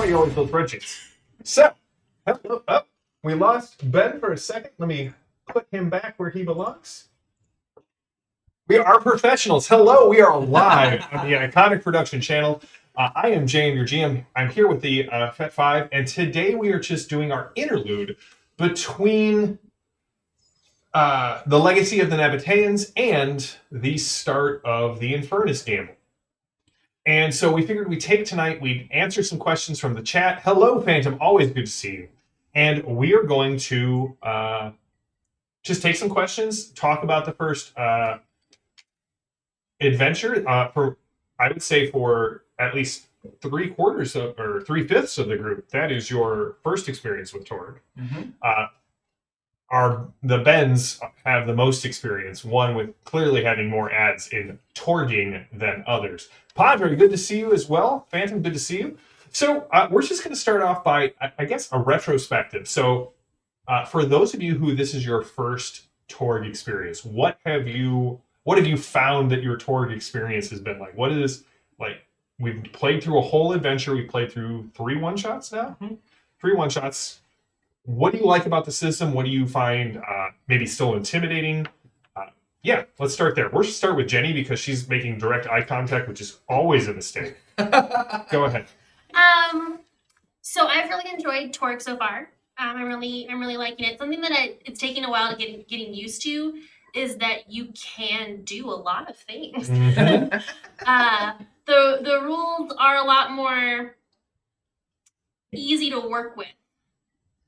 why you always build spreadsheets. So, we lost Ben for a second. Let me put him back where he belongs. We are professionals. Hello, we are live on the Iconic Production channel. I am Jay, your GM. I'm here with the Faites, and today we are just doing our interlude between the legacy of the Nabateans and the start of the Infernus Gamble. And so we figured we'd take tonight, we'd answer some questions from the chat. Hello, Phantom. Always good to see you. And we are going to just take some questions, talk about the first adventure for, I would say, for at least 3/4 of, or 3/5 of the group. That is your first experience with Torg. Mm-hmm. The Bens have the most experience, one with clearly having more ads in Torging than others. Padre, good to see you as well. Phantom, good to see you. So we're just going to start off by, I guess, a retrospective. So for those of you who this is your first Torg experience, what have you found that your Torg experience has been like? What is, like, we've played through a whole adventure. We played through 3 one-shots now. Mm-hmm. 3 one-shots. What do you like about the system? What do you find maybe still intimidating? Yeah, let's start there. We'll just start with Jenny because she's making direct eye contact, which is always a mistake. Go ahead. So I've really enjoyed Torg so far. I'm really liking it. Something that it's taking a while to getting used to is that you can do a lot of things. Mm-hmm. The rules are a lot more easy to work with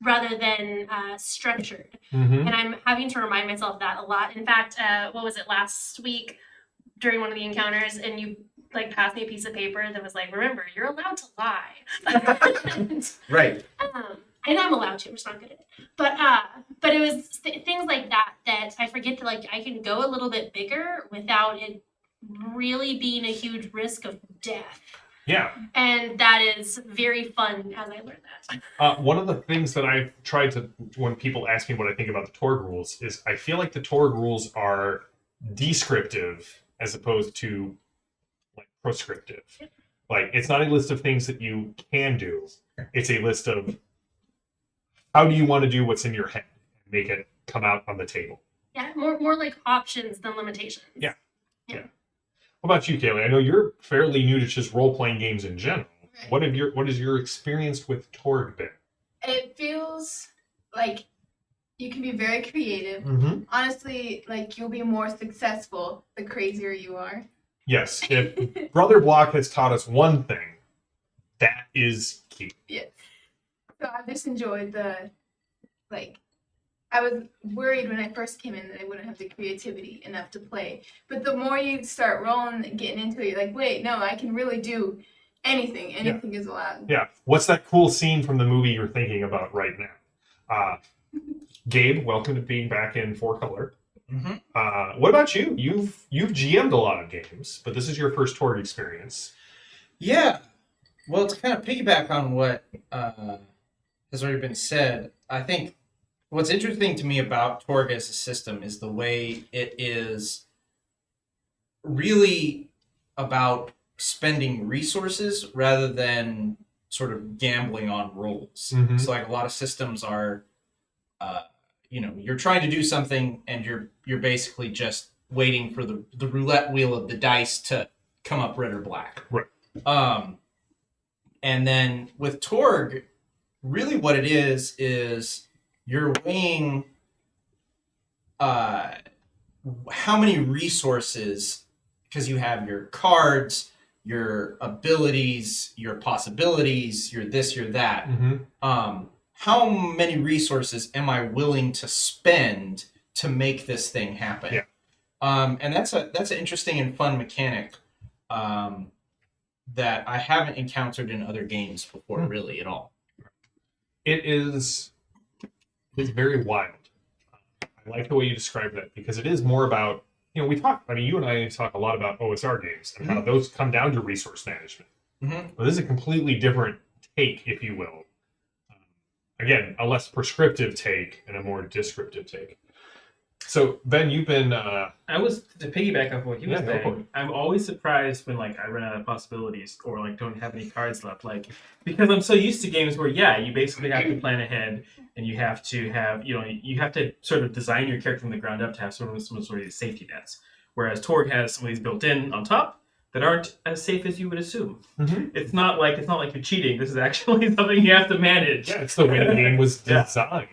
rather than structured. Mm-hmm. And I'm having to remind myself that a lot. In fact, what was it, last week during one of the encounters, and you like passed me a piece of paper that was like, remember, you're allowed to lie. Right. I know I'm allowed to, I'm just not good at it. But it was things like that I forget that, like, I can go a little bit bigger without it really being a huge risk of death. Yeah. And that is very fun as I learned that. One of the things that I've tried to, when people ask me what I think about the Torg rules, is I feel like the Torg rules are descriptive as opposed to, like, proscriptive. Yep. Like, it's not a list of things that you can do. It's a list of how do you want to do what's in your head and make it come out on the table. Yeah, more like options than limitations. Yeah. What about you, Kaylee? I know you're fairly new to just role-playing games in general. Right. What is your experience with Torg been? It feels like you can be very creative. Mm-hmm. Honestly, like, you'll be more successful the crazier you are. Yes. If Brother Block has taught us one thing, that is key. Yes. So I've just enjoyed I was worried when I first came in that I wouldn't have the creativity enough to play. But the more you start rolling and getting into it, you're like, wait, no, I can really do anything. Anything is allowed. Yeah. What's that cool scene from the movie you're thinking about right now? Gabe, welcome to being back in 4-color. Mm-hmm. What about you? You've GM'd a lot of games, but this is your first Torg experience. Yeah. Well, to kind of piggyback on what has already been said, I think what's interesting to me about Torg as a system is the way it is really about spending resources rather than sort of gambling on rolls. Mm-hmm. So, like, a lot of systems are, you're trying to do something and you're basically just waiting for the roulette wheel of the dice to come up red or black. Right. And then with Torg, really what it is you're weighing how many resources, because you have your cards, your abilities, your possibilities, your this, your that. Mm-hmm. How many resources am I willing to spend to make this thing happen? Yeah. And that's an interesting and fun mechanic that I haven't encountered in other games before, really, at all. It's very wild. I like the way you describe that because it is more about, you and I talk a lot about OSR games and how those come down to resource management. Mm-hmm. Well, this is a completely different take, if you will. Again, a less prescriptive take and a more descriptive take. So Ben, you've been I was to piggyback off what he was Yeah, go for it. saying. I'm always surprised when like I run out of possibilities or like don't have any cards left. Like because I'm so used to games where you basically have to plan ahead and you have to have you have to sort of design your character from the ground up to have some sort of safety nets. Whereas Torg has some of these built in on top that aren't as safe as you would assume. Mhm. It's not like you're cheating. This is actually something you have to manage. it's the way the game was Yeah. designed.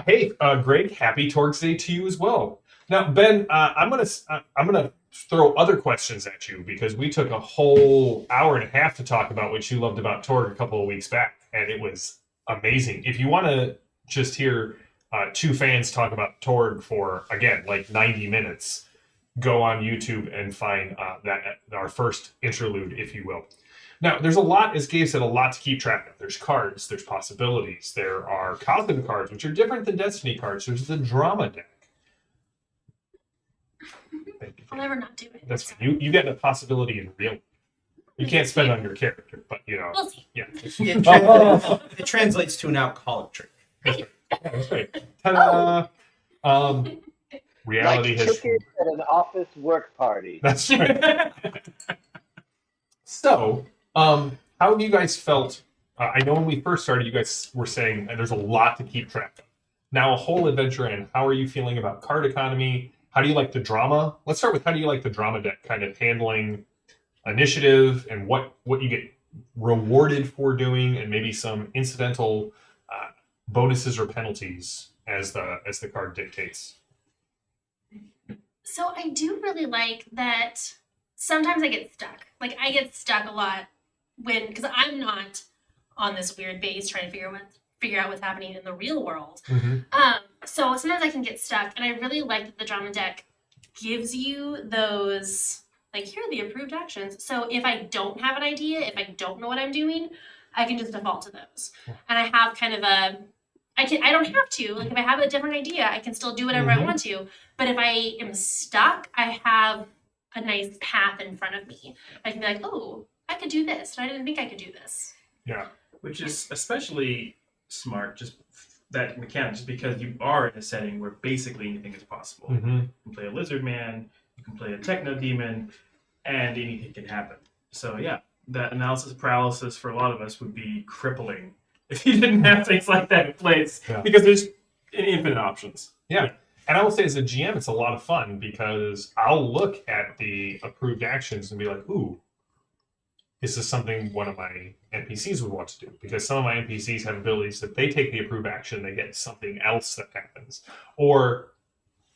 Hey, Greg, happy Torx Day to you as well. Now, Ben, I'm gonna throw other questions at you because we took a whole hour and a half to talk about what you loved about Torg a couple of weeks back, and it was amazing. If you want to just hear two fans talk about Torg for again like 90 minutes, go on YouTube and find that our first interlude, if you will. Now, there's a lot, as Gabe said, a lot to keep track of. There's cards, there's possibilities, there are cosmic cards, which are different than Destiny cards. There's the drama deck. Thank you. I'll never not do it. That's fine. You get a possibility in real. You can't spend on your character, but We'll see. yeah. It translates to an alcoholic drink. That's right. Ta-da! Reality like has. tickets at an office work party. That's right. So, how have you guys felt? I know when we first started, you guys were saying there's a lot to keep track of. Now, a whole adventure in. How are you feeling about card economy? How do you like the drama? Let's start with how do you like the drama deck, kind of handling initiative and what you get rewarded for doing, and maybe some incidental bonuses or penalties as the card dictates. So I do really like that sometimes I get stuck. Like I get stuck a lot because I'm not on this weird base trying to figure out what's happening in the real world. Mm-hmm. So sometimes I can get stuck, and I really like that the drama deck gives you those, like, here are the approved actions. So if I don't have an idea, if I don't know what I'm doing, I can just default to those. And I have kind of I don't have to. Like if I have a different idea, I can still do whatever I want to. But if I am stuck, I have a nice path in front of me. I can be like, oh, I could do this. I didn't think I could do this. Yeah. Which is especially smart, just that mechanic, just because you are in a setting where basically anything is possible. Mm-hmm. You can play a lizard man, you can play a techno demon, and anything can happen. So yeah, that analysis paralysis for a lot of us would be crippling if you didn't have things like that in place, because there's infinite options. Yeah. And I will say as a GM, it's a lot of fun because I'll look at the approved actions and be like, ooh, this is something one of my NPCs would want to do. Because some of my NPCs have abilities that they take the approved action, they get something else that happens. Or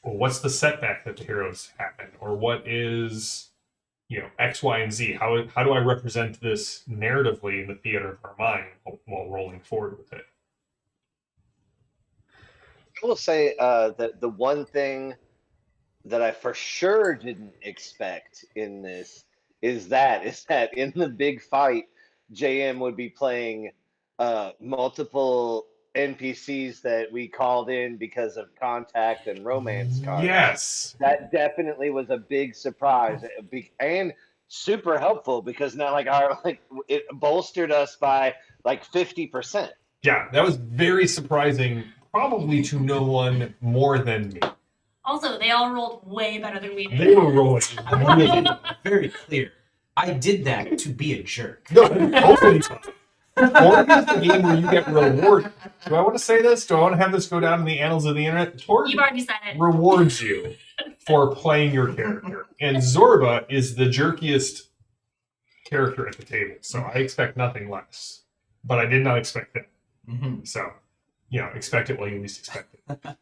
what's the setback that the heroes happen? Or what is, X, Y, and Z? How do I represent this narratively in the theater of our mind while rolling forward with it? I will say that the one thing that I for sure didn't expect in this is that in the big fight, JM would be playing multiple NPCs that we called in because of contact and romance cards. Yes. That definitely was a big surprise and super helpful because now it bolstered us by like 50%. Yeah, that was very surprising, probably to no one more than me. Also, they all rolled way better than we did. They were rolling. I want to make it very clear. I did that to be a jerk. No, totally fine. Torg is the game where you get rewarded. Do I want to say this? Do I want to have this go down in the annals of the internet? Torg You've already said it. rewards you for playing your character. And Zorba is the jerkiest character at the table. So I expect nothing less. But I did not expect that. Mm-hmm. So, expect it while you least expect it.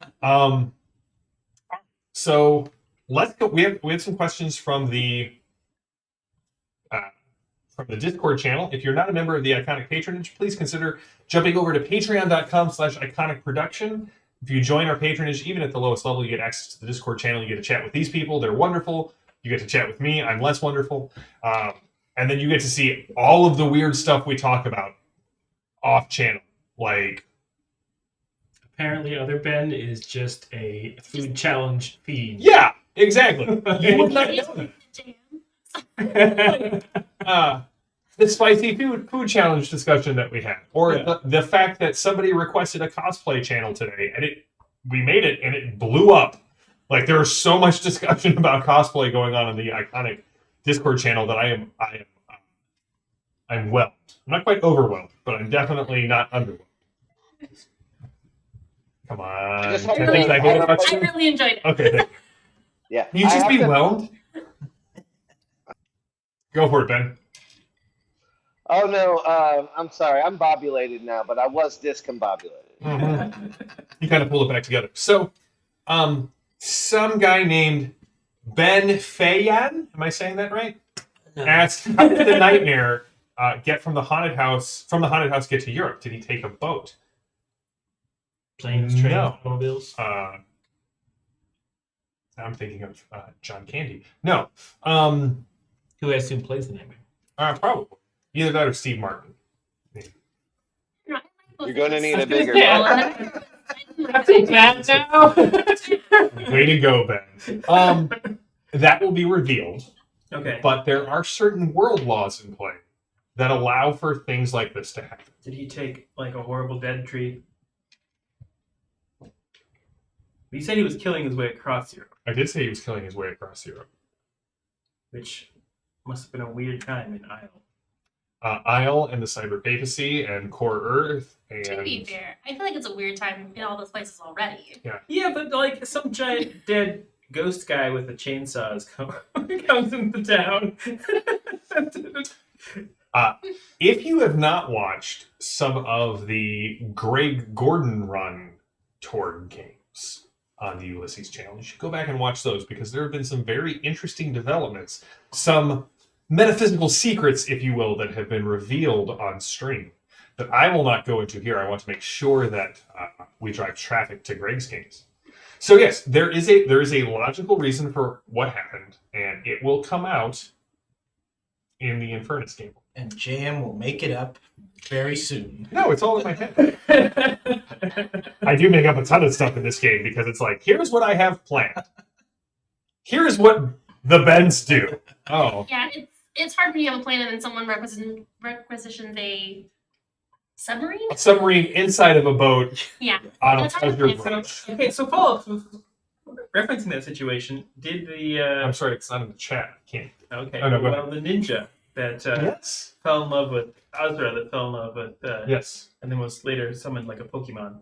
So let's go. We have some questions from the Discord channel. If you're not a member of the Iconic Patronage, please consider jumping over to patreon.com/iconicproduction. If you join our patronage, even at the lowest level, you get access to the Discord channel. You get to chat with these people. They're wonderful. You get to chat with me. I'm less wonderful. And then you get to see all of the weird stuff we talk about off channel. Like, Apparently, Other Ben is just a food challenge feed. yeah, exactly. You would not know Jam. that. The spicy food challenge discussion that we had, or the fact that somebody requested a cosplay channel today, and we made it and it blew up. Like there was so much discussion about cosplay going on in the iconic Discord channel that I'm whelmed. I'm not quite overwhelmed, but I'm definitely not underwhelmed. Come on. just hope 10 things I hate about I you. really enjoyed it. Okay, thank you. Yeah. Can you I just have be to- whelmed? Go for it, Ben. Oh no, I'm sorry. I'm bobulated now, but I was discombobulated. Mm-hmm. You kind of pull it back together. So, some guy named Ben Fayan, am I saying that right? No. Asked, how did the nightmare get from the haunted house get to Europe? Did he take a boat? Planes, trains, No. automobiles. I'm thinking of John Candy. No. Who I assume plays the nightmare. Probably. Either that or Steve Martin. You're going to need a bigger Yeah. Take that now. Way to go, Ben. That will be revealed. Okay. But there are certain world laws in play that allow for things like this to happen. Did he take like a horrible dead tree? He said he was killing his way across Europe, I did say he was killing his way across Europe. which must have been a weird time in Isle. Isle and the Cyber Papacy and Core Earth and To be fair, I feel like it's a weird time in all those places already. Yeah, but like some giant dead ghost guy with a chainsaw comes into town. If you have not watched some of the Greg Gordon run Torg games on the Ulysses channel, you should go back and watch those because there have been some very interesting developments, some metaphysical secrets, if you will, that have been revealed on stream that I will not go into here. I want to make sure that we drive traffic to Greg's games. So yes, there is a logical reason for what happened, and it will come out in the Infernus game. And JM will make it up very soon. No, it's all in my head. I do make up a ton of stuff in this game because it's like, here's what I have planned. Here's what the Bens do. Oh. Yeah, it's hard when you have a plan and then someone requisitions a submarine. A submarine inside of a boat Yeah. on a That's hard to treasure plan. boat. Okay, so follow up. Referencing that situation, did the I'm sorry, it's not in the chat. I can't. okay? Oh, no, go well, the ninja that Yes. fell in love with Azra, that fell in love with, Yes. and then was later summoned like a Pokemon.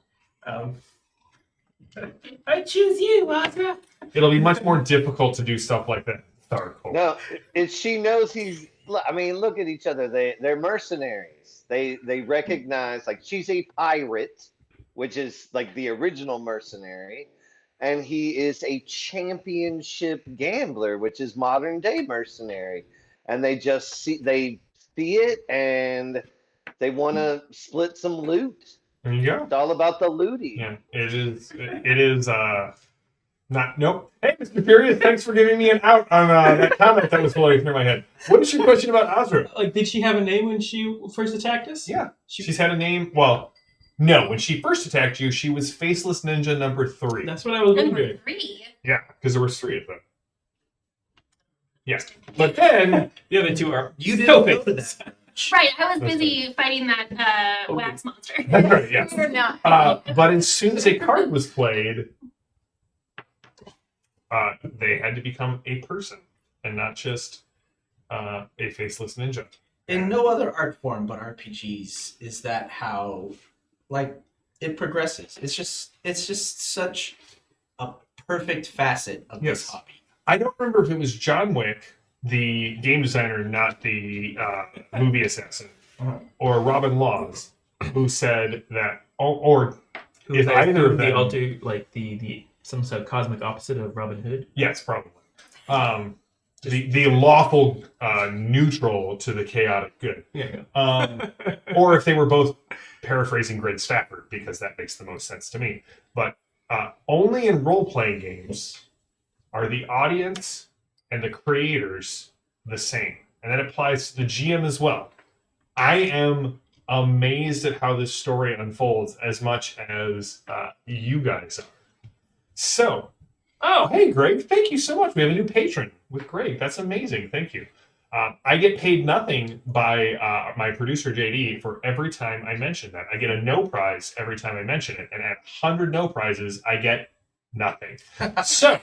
I choose you, Azra. It'll be much more difficult to do stuff like that. No, she knows he's. I mean, look at each other. They're mercenaries. They recognize, like, she's a pirate, which is like the original mercenary, and he is a championship gambler, which is modern day mercenary. And they see it and they want to split some loot. There you go. It's all about the looting. Yeah, it is not, nope. Hey, Mr. Furious, thanks for giving me an out on that comment that was floating through my head. What is your question about Azra? Like, did she have a name when she first attacked us? Yeah, she's had a name. Well, no, when she first attacked you, she was Faceless Ninja number 3. That's what I was Number wondering. 3. Yeah, because there was 3 of them. Yes, but then The other two are You still didn't know faceless. Right, I was That's busy fighting that Okay. wax monster. that's right. Yes. Or not. But as soon as a card was played, they had to become a person and not just a faceless ninja. In no other art form but RPGs is that how, like, it progresses. It's just such a perfect facet of Yes. this hobby. I don't remember if it was John Wick, the game designer, not the movie assassin, or Robin Laws, who said that, or Who If is either of the them- alter, like the some sort of cosmic opposite of Robin Hood? yes, probably. The lawful neutral to the chaotic good. Yeah. Or if they were both paraphrasing Greg Stafford, because that makes the most sense to me. But only in role-playing games are the audience and the creators the same. And that applies to the GM as well. I am amazed at how this story unfolds as much as you guys are. So, oh, hey, Greg, thank you so much. We have a new patron with Greg. That's amazing. Thank you. I get paid nothing by my producer JD for every time I mention that. I get a no prize every time I mention it, and at 100 no prizes, I get nothing. So,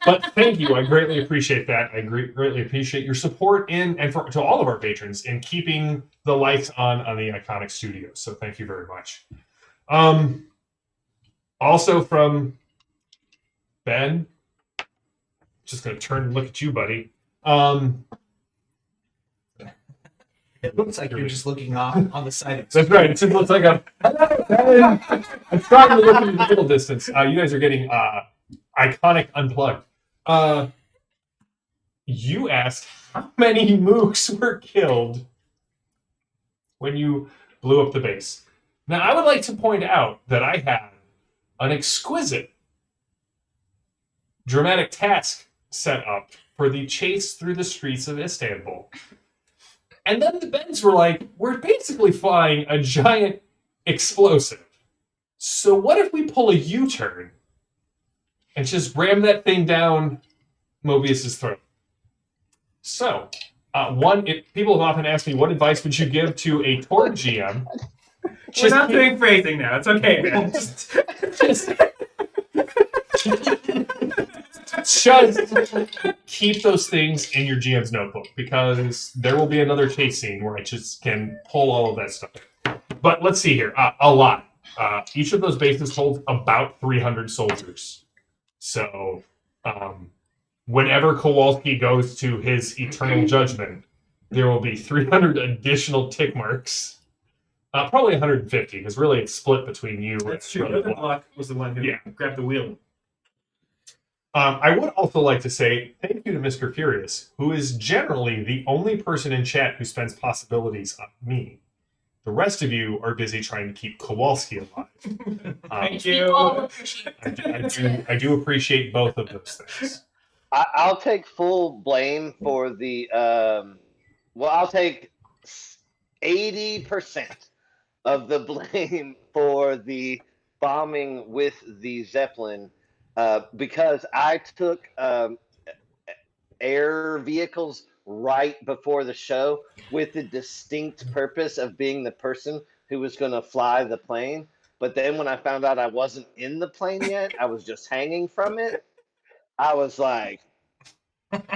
but thank you. I greatly appreciate that. I greatly appreciate your support to all of our patrons in keeping the lights on the iconic studio. So thank you very much. Also from Ben, just gonna turn and look at you, buddy. It looks like you're just looking off on the side of That's right. It just looks like I'm trying to look in the middle distance. You guys are getting iconic unplugged. You asked how many mooks were killed when you blew up the base. Now, I would like to point out that I had an exquisite dramatic task set up for the chase through the streets of Istanbul. And then the Bens were like, we're basically flying a giant explosive. So what if we pull a U-turn and just ram that thing down Mobius's throat? So, people have often asked me, what advice would you give to a Torg GM? We're not doing phrasing now. It's okay, man. Just keep those things in your GM's notebook, because there will be another chase scene where I just can pull all of that stuff in. But let's see here. A lot. Each of those bases holds about 300 soldiers. So whenever Kowalski goes to his eternal judgment, there will be 300 additional tick marks. Probably 150, because really it's split between you. That's true. Brother Block was the one who grabbed the wheel. I would also like to say thank you to Mr. Furious, who is generally the only person in chat who spends possibilities on me. The rest of you are busy trying to keep Kowalski alive. Thank We you. all appreciate it. I do appreciate both of those things. I'll take full blame for the. I'll take 80% of the blame for the bombing with the Zeppelin, because I took air vehicles right before the show with the distinct purpose of being the person who was going to fly the plane. But then when I found out I wasn't in the plane yet, I was just hanging from it. I was like,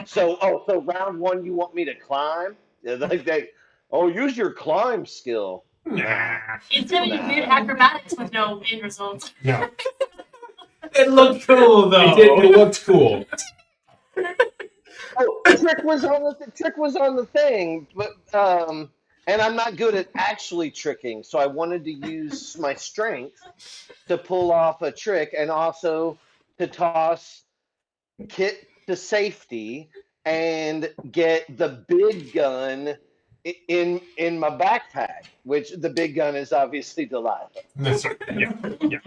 so round one, you want me to climb? Use your climb skill. Nah. Instead of weird acrobatics with no end results. No. It looked cool, though. It looked cool. The trick was on the thing, but and I'm not good at actually tricking, so I wanted to use my strength to pull off a trick, and also to toss Kit to safety and get the big gun in my backpack, which the big gun is obviously Delilah. That's right. Yeah.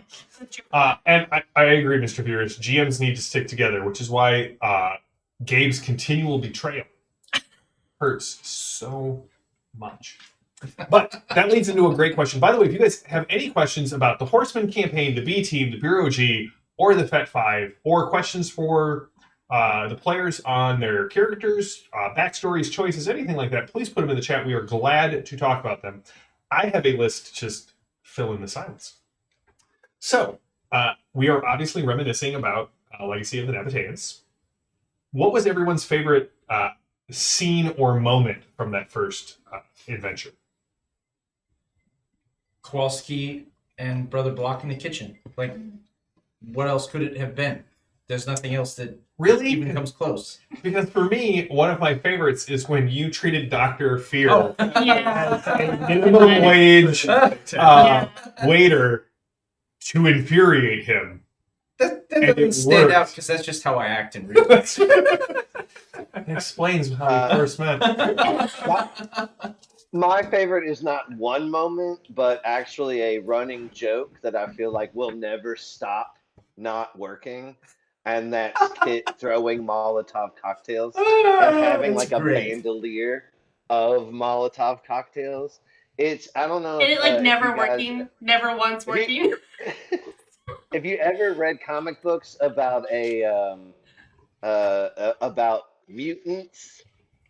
And I agree, Mr. Furious. GMs need to stick together, which is why Gabe's continual betrayal hurts so much. But that leads into a great question. By the way, if you guys have any questions about the Horseman campaign, the B team, the Bureau G, or the FET 5, or questions for the players on their characters, backstories, choices, anything like that, please put them in the chat. We are glad to talk about them. I have a list to just fill in the silence. So, we are obviously reminiscing about Legacy of the Nabateans. What was everyone's favorite scene or moment from that first adventure? Kowalski and Brother Block in the kitchen. Like, what else could it have been? There's nothing else that really even comes close. Because for me, one of my favorites is when you treated Dr. Fear as a minimum wage waiter to infuriate him. That doesn't stand out because that's just how I act in real life. That explains how we first met. My favorite is not one moment, but actually a running joke that I feel like will never stop not working. And that's Kit throwing Molotov cocktails and having like a bandolier of Molotov cocktails. I don't know. And it never working, never once working. If you ever read comic books about about mutants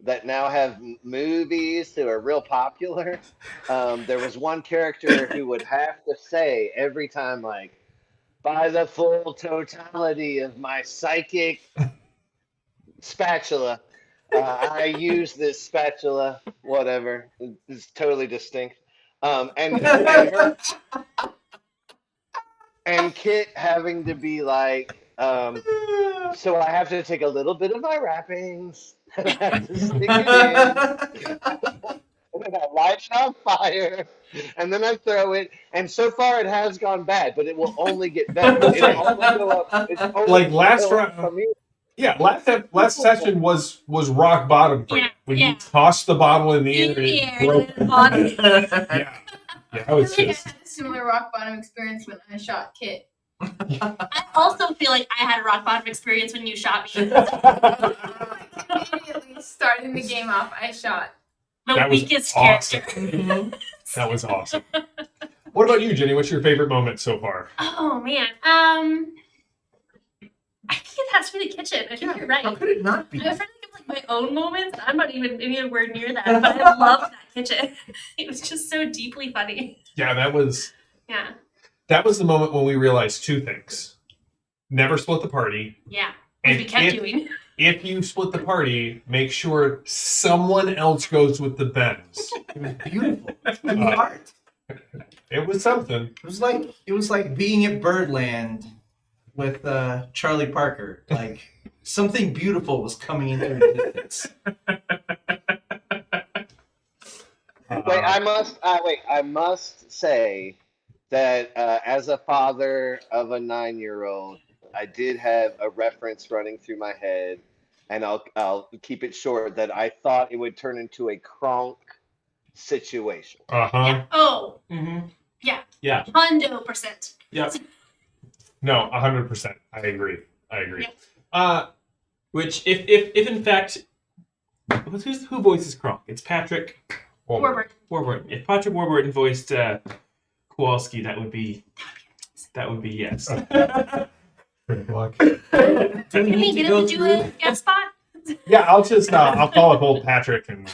that now have movies that are real popular. There was one character who would have to say every time, like, by the full totality of my psychic spatula, I use this spatula, whatever. It's totally distinct. And Kit having to be like, so I have to take a little bit of my wrappings and I have to stick it in. And then I light it on fire, and then I throw it. And so far, it has gone bad, but it will only get better. That's It'll right. only go up. It's only Like last go up round, from here. yeah, last session was rock bottom for you. Yeah, When yeah. you tossed the bottle in the air, In the it air, broke. and then on it. Yeah, yeah, I was I feel like just. I had a similar rock bottom experience when I shot Kit. I also feel like I had a rock bottom experience when you shot me. Immediately starting the game off, I shot. The That was weakest awesome. character. That was awesome. What about you, Jenny? What's your favorite moment so far? Oh man. I think it has to be the kitchen. I think you're right. How could it not be? I'm trying to think of like my own moments. I'm not even anywhere near that, but I loved that kitchen. It was just so deeply funny. Yeah, that was Yeah. the moment when we realized two things: never split the party, Yeah. and Which we kept doing. if you split the party, make sure someone else goes with the bends. It was beautiful. The art. It was something. It was like being at Birdland with Charlie Parker. Like something beautiful was coming into existence. I must say that as a father of a 9-year-old, I did have a reference running through my head, and I'll keep it short. That I thought it would turn into a Kronk situation. Yeah. Oh, Mm-hmm. Yeah. Yeah. 100%. Yep. No, 100%. I agree. Yeah. Which, if in fact, who voices Kronk? It's Patrick Forward. Warburton. If Patrick Warburton voiced Kowalski, that would be yes. Good luck. Do we Can we need to get go him to do through? a guest spot? Yeah, I'll call up old Patrick and.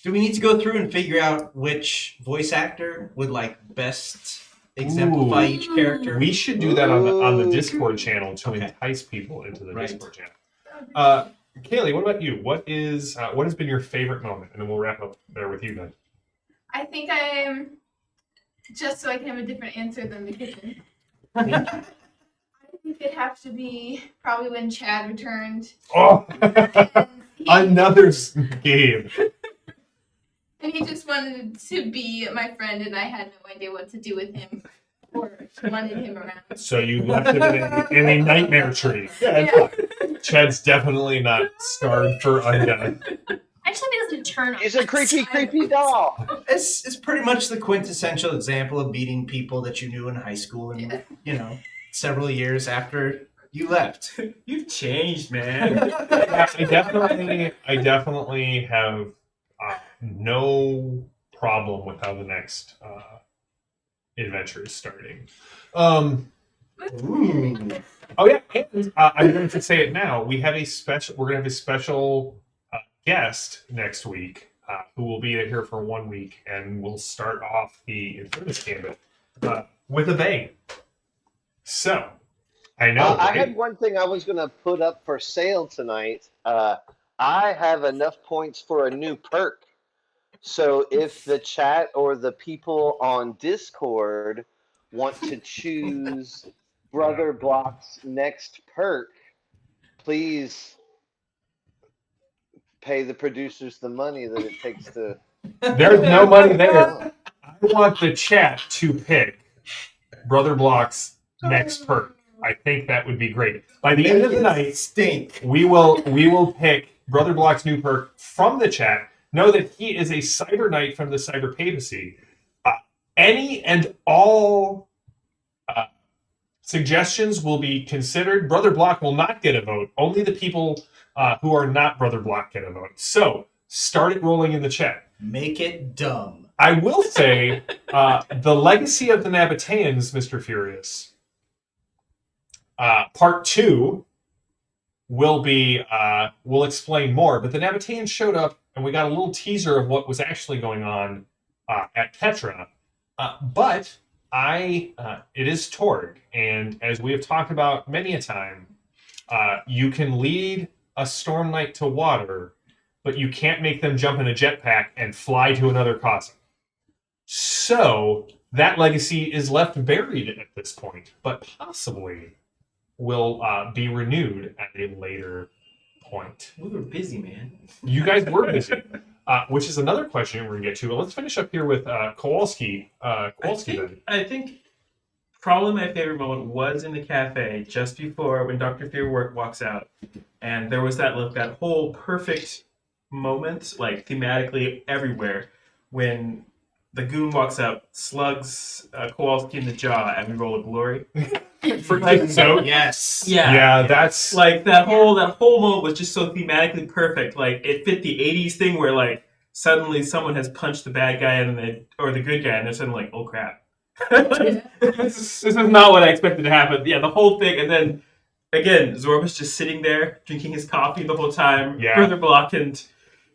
Do we need to go through and figure out which voice actor would like best exemplify each character? We should do that on the Ooh. Discord channel to Okay. entice people into the Right. Discord channel. Kaylee, what about you? What has been your favorite moment? And then we'll wrap up there with you then. I think I'm just so I can have a different answer than the kitchen. I think it'd have to be probably when Chad returned. Oh, And he, another game. and he just wanted to be my friend, and I had no idea what to do with him or wanted him around. So you left him in a nightmare tree. Yeah. Chad's definitely not scarred for undead. I just hope he doesn't turn on He's a us. creepy doll. It's pretty much the quintessential example of meeting people that you knew in high school and several years after you left. You've changed, man. Yeah, I definitely have no problem with how the next adventure is starting. Ooh. Oh yeah, and I'm going to say it now. We're going to have a special guest next week who will be here for 1 week, and we'll start off the Infernus Gambit with a bang. So, I know. I right? had one thing I was going to put up for sale tonight. I have enough points for a new perk. So if the chat or the people on Discord want to choose Brother Block's next perk, please pay the producers the money that it takes to. There's no money there. I want the chat to pick Brother Block's next perk. I think that would be great. By the end of the night, Stink. we will pick Brother Block's new perk from the chat. Know that he is a cyber knight from the cyber papacy. Any and all suggestions will be considered. Brother Block will not get a vote. Only the people who are not Brother Block get a vote. So start it rolling in the chat. Make it dumb. I will say the legacy of the Nabateans, Mr. Furious. Part 2 will explain more. But the Nabateans showed up, and we got a little teaser of what was actually going on at Petra. But it is Torg, and as we have talked about many a time, you can lead a Storm Knight to water, but you can't make them jump in a jetpack and fly to another cosm. So that legacy is left buried at this point, but possibly will be renewed at a later point. We were busy, man. You guys were busy, which is another question we're going to get to. But let's finish up here with Kowalski. I think probably my favorite moment was in the cafe just before when Dr. Fear walks out. And there was that whole perfect moment, like thematically everywhere, when the goon walks up, slugs Kowalski in the jaw, and we roll a glory. For so Yes. yeah, that's like that whole moment was just so thematically perfect. Like it fit the '80s thing where like suddenly someone has punched the bad guy or the good guy, and they're suddenly like, oh crap. This is not what I expected to happen. Yeah, the whole thing, and then again, Zorba's just sitting there drinking his coffee the whole time. Yeah. Further block and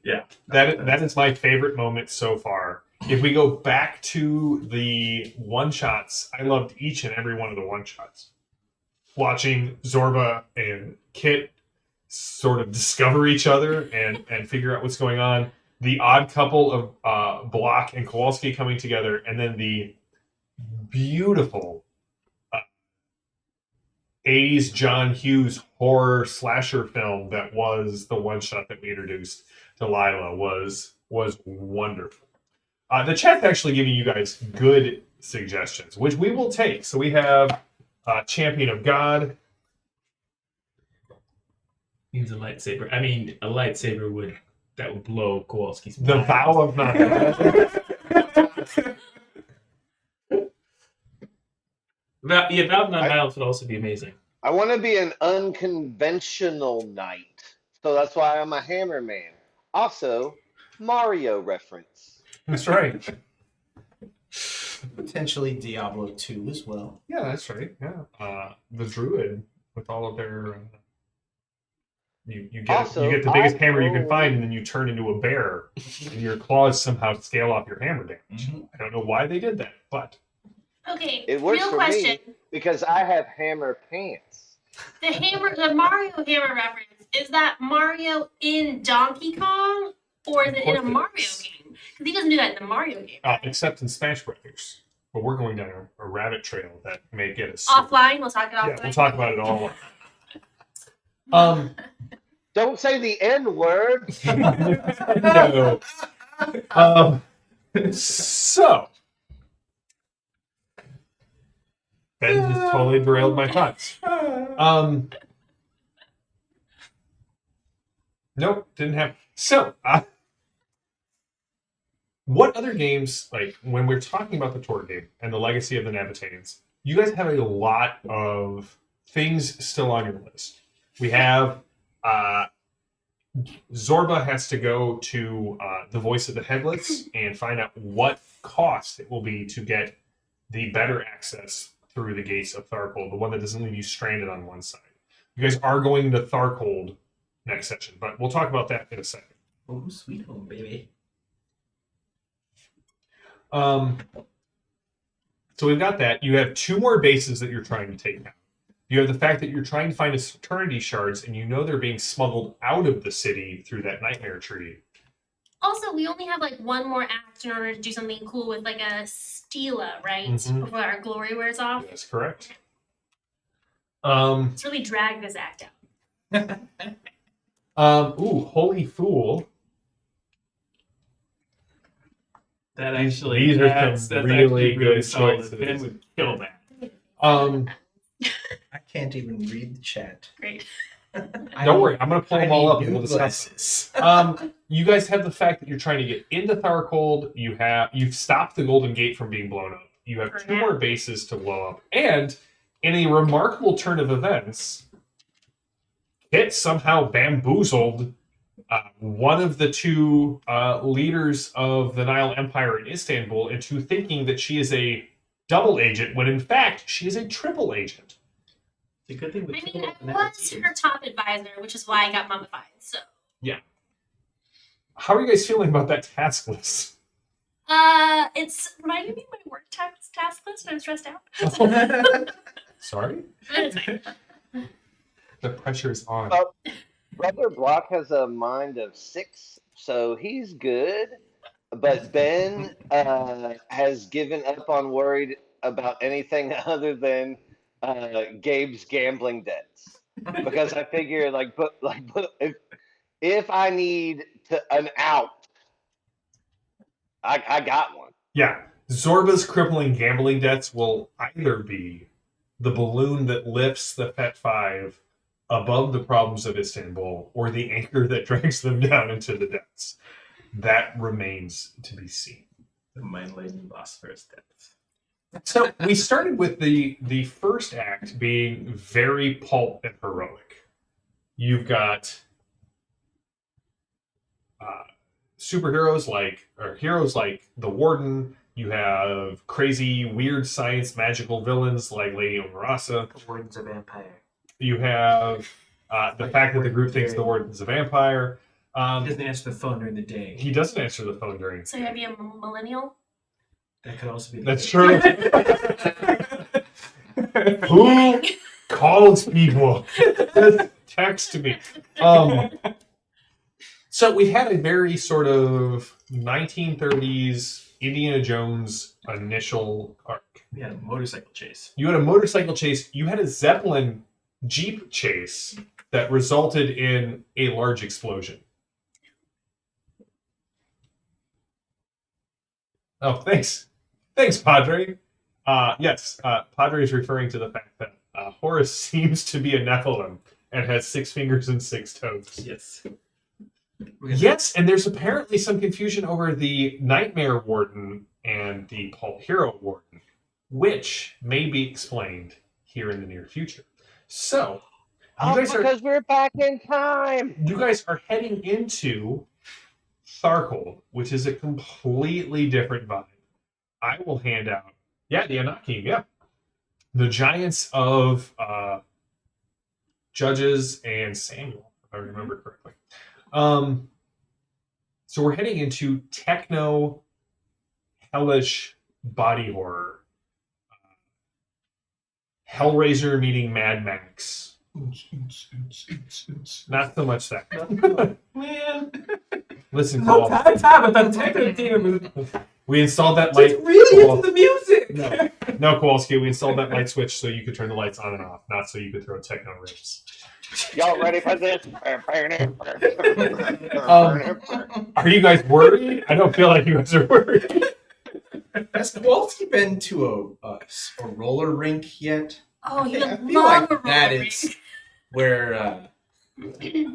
yeah. that is my favorite moment so far. If we go back to the one-shots, I loved each and every one of the one-shots. Watching Zorba and Kit sort of discover each other and figure out what's going on. The odd couple of Block and Kowalski coming together, and then the beautiful 80s John Hughes horror slasher film that was the one-shot that we introduced to Lila was wonderful. The chat's actually giving you guys good suggestions, which we will take. So we have Champion of God. Means a lightsaber. I mean, a lightsaber would blow Kowalski's The mind. Vow of None. Vow of Non-Violence would also be amazing. I want to be an unconventional knight, so that's why I'm a hammer man. Also, Mario reference. That's right. Potentially Diablo 2 as well. Yeah, that's right. Yeah. The Druid with all of their... You get the biggest hammer you can find, and then you turn into a bear, and your claws somehow scale off your hammer damage. Mm-hmm. I don't know why they did that, but... Okay, It works real for question. me because I have hammer pants. The Mario hammer reference, is that Mario in Donkey Kong or is it in a Mario game? Because he doesn't do that in the Mario game. Except in Smash Brothers. But we're going down a rabbit trail that may get us... Offline, we'll talk it offline. Yeah, we'll talk about it all. Don't say the N word. No. So... Ben just totally derailed my thoughts. Nope, didn't have... So, what other games, like, when we're talking about the Torg game and the legacy of the Nabateans, you guys have a lot of things still on your list. We have... Zorba has to go to the Voice of the Headless and find out what cost it will be to get the better access through the gates of Tharkold, the one that doesn't leave you stranded on one side. You guys are going to Tharkold next session, but we'll talk about that in a second. Oh, sweet home, baby. So we've got that. You have two more bases that you're trying to take now. You have the fact that you're trying to find Eternity Shards, and you know they're being smuggled out of the city through that Nightmare Tree. Also, we only have like one more act in order to do something cool with like a Stela, right? Mhm. Before our glory wears off. That's correct. Let's really drag this act out. Holy Fool. That actually, These are that's some really good solid. choices. Ben would kill that. I can't even read the chat. Great. Don't worry, I'm going to pull them all up and we'll discuss them. Ulisses. You guys have the fact that you're trying to get into Tharkold. You've stopped the Golden Gate from being blown up. You have two more bases to blow up. And in a remarkable turn of events, Kit somehow bamboozled one of the two leaders of the Nile Empire in Istanbul into thinking that she is a double agent, when in fact she is a triple agent. The good thing with I Kill mean, the I was her top advisor, which is why I got mummified. So, How are you guys feeling about that task list? it's reminding me of my work task list, and I'm stressed out. Sorry? It's fine. The pressure's on. Brother Block has a mind of 6, so he's good. But Ben has given up on worried about anything other than Gabe's gambling debts. Because I figure, if I need an out, I got one. Yeah. Zorba's crippling gambling debts will either be the balloon that lifts the Pet 5 above the problems of Istanbul or the anchor that drags them down into the depths. That remains to be seen. The mind-laden lost first depth. So we started with the first act being very pulp and heroic. You've got superheroes heroes like the Warden. You have crazy, weird science magical villains like Lady Omarasa. The Warden's a vampire. You have the fact that the group thinks the Warden's a vampire. He doesn't answer the phone during the day. He doesn't answer the phone during. So you have to be a millennial. That could also be. That's true. Who calls people? Just text me. So we had a very sort of 1930s Indiana Jones initial arc. We had a motorcycle chase. You had a motorcycle chase. You had a Zeppelin Jeep chase that resulted in a large explosion. Oh, thanks. Thanks, Padre. Yes, Padre is referring to the fact that Horus seems to be a Nephilim and has 6 fingers and 6 toes. Yes. Yes, and there's apparently some confusion over the Nightmare Warden and the Pulp Hero Warden, which may be explained here in the near future. So, Because we're back in time. you guys are heading into Tharkold, which is a completely different vibe. I will hand out, the Anakim, the giants of Judges and Samuel, if I remember correctly. So we're heading into techno, hellish body horror. Hellraiser meeting Mad Max. Not so much that. Man. Listen, No Cole. time, but that techno team is We installed that light. really into the music. No, Kowalski. We installed that light switch so you could turn the lights on and off, not so you could throw techno riffs. Y'all ready for this? Are you guys worried? I don't feel like you guys are worried. Has Kowalski been to a roller rink yet? Oh, you I would feel love like a roller that rink. is where he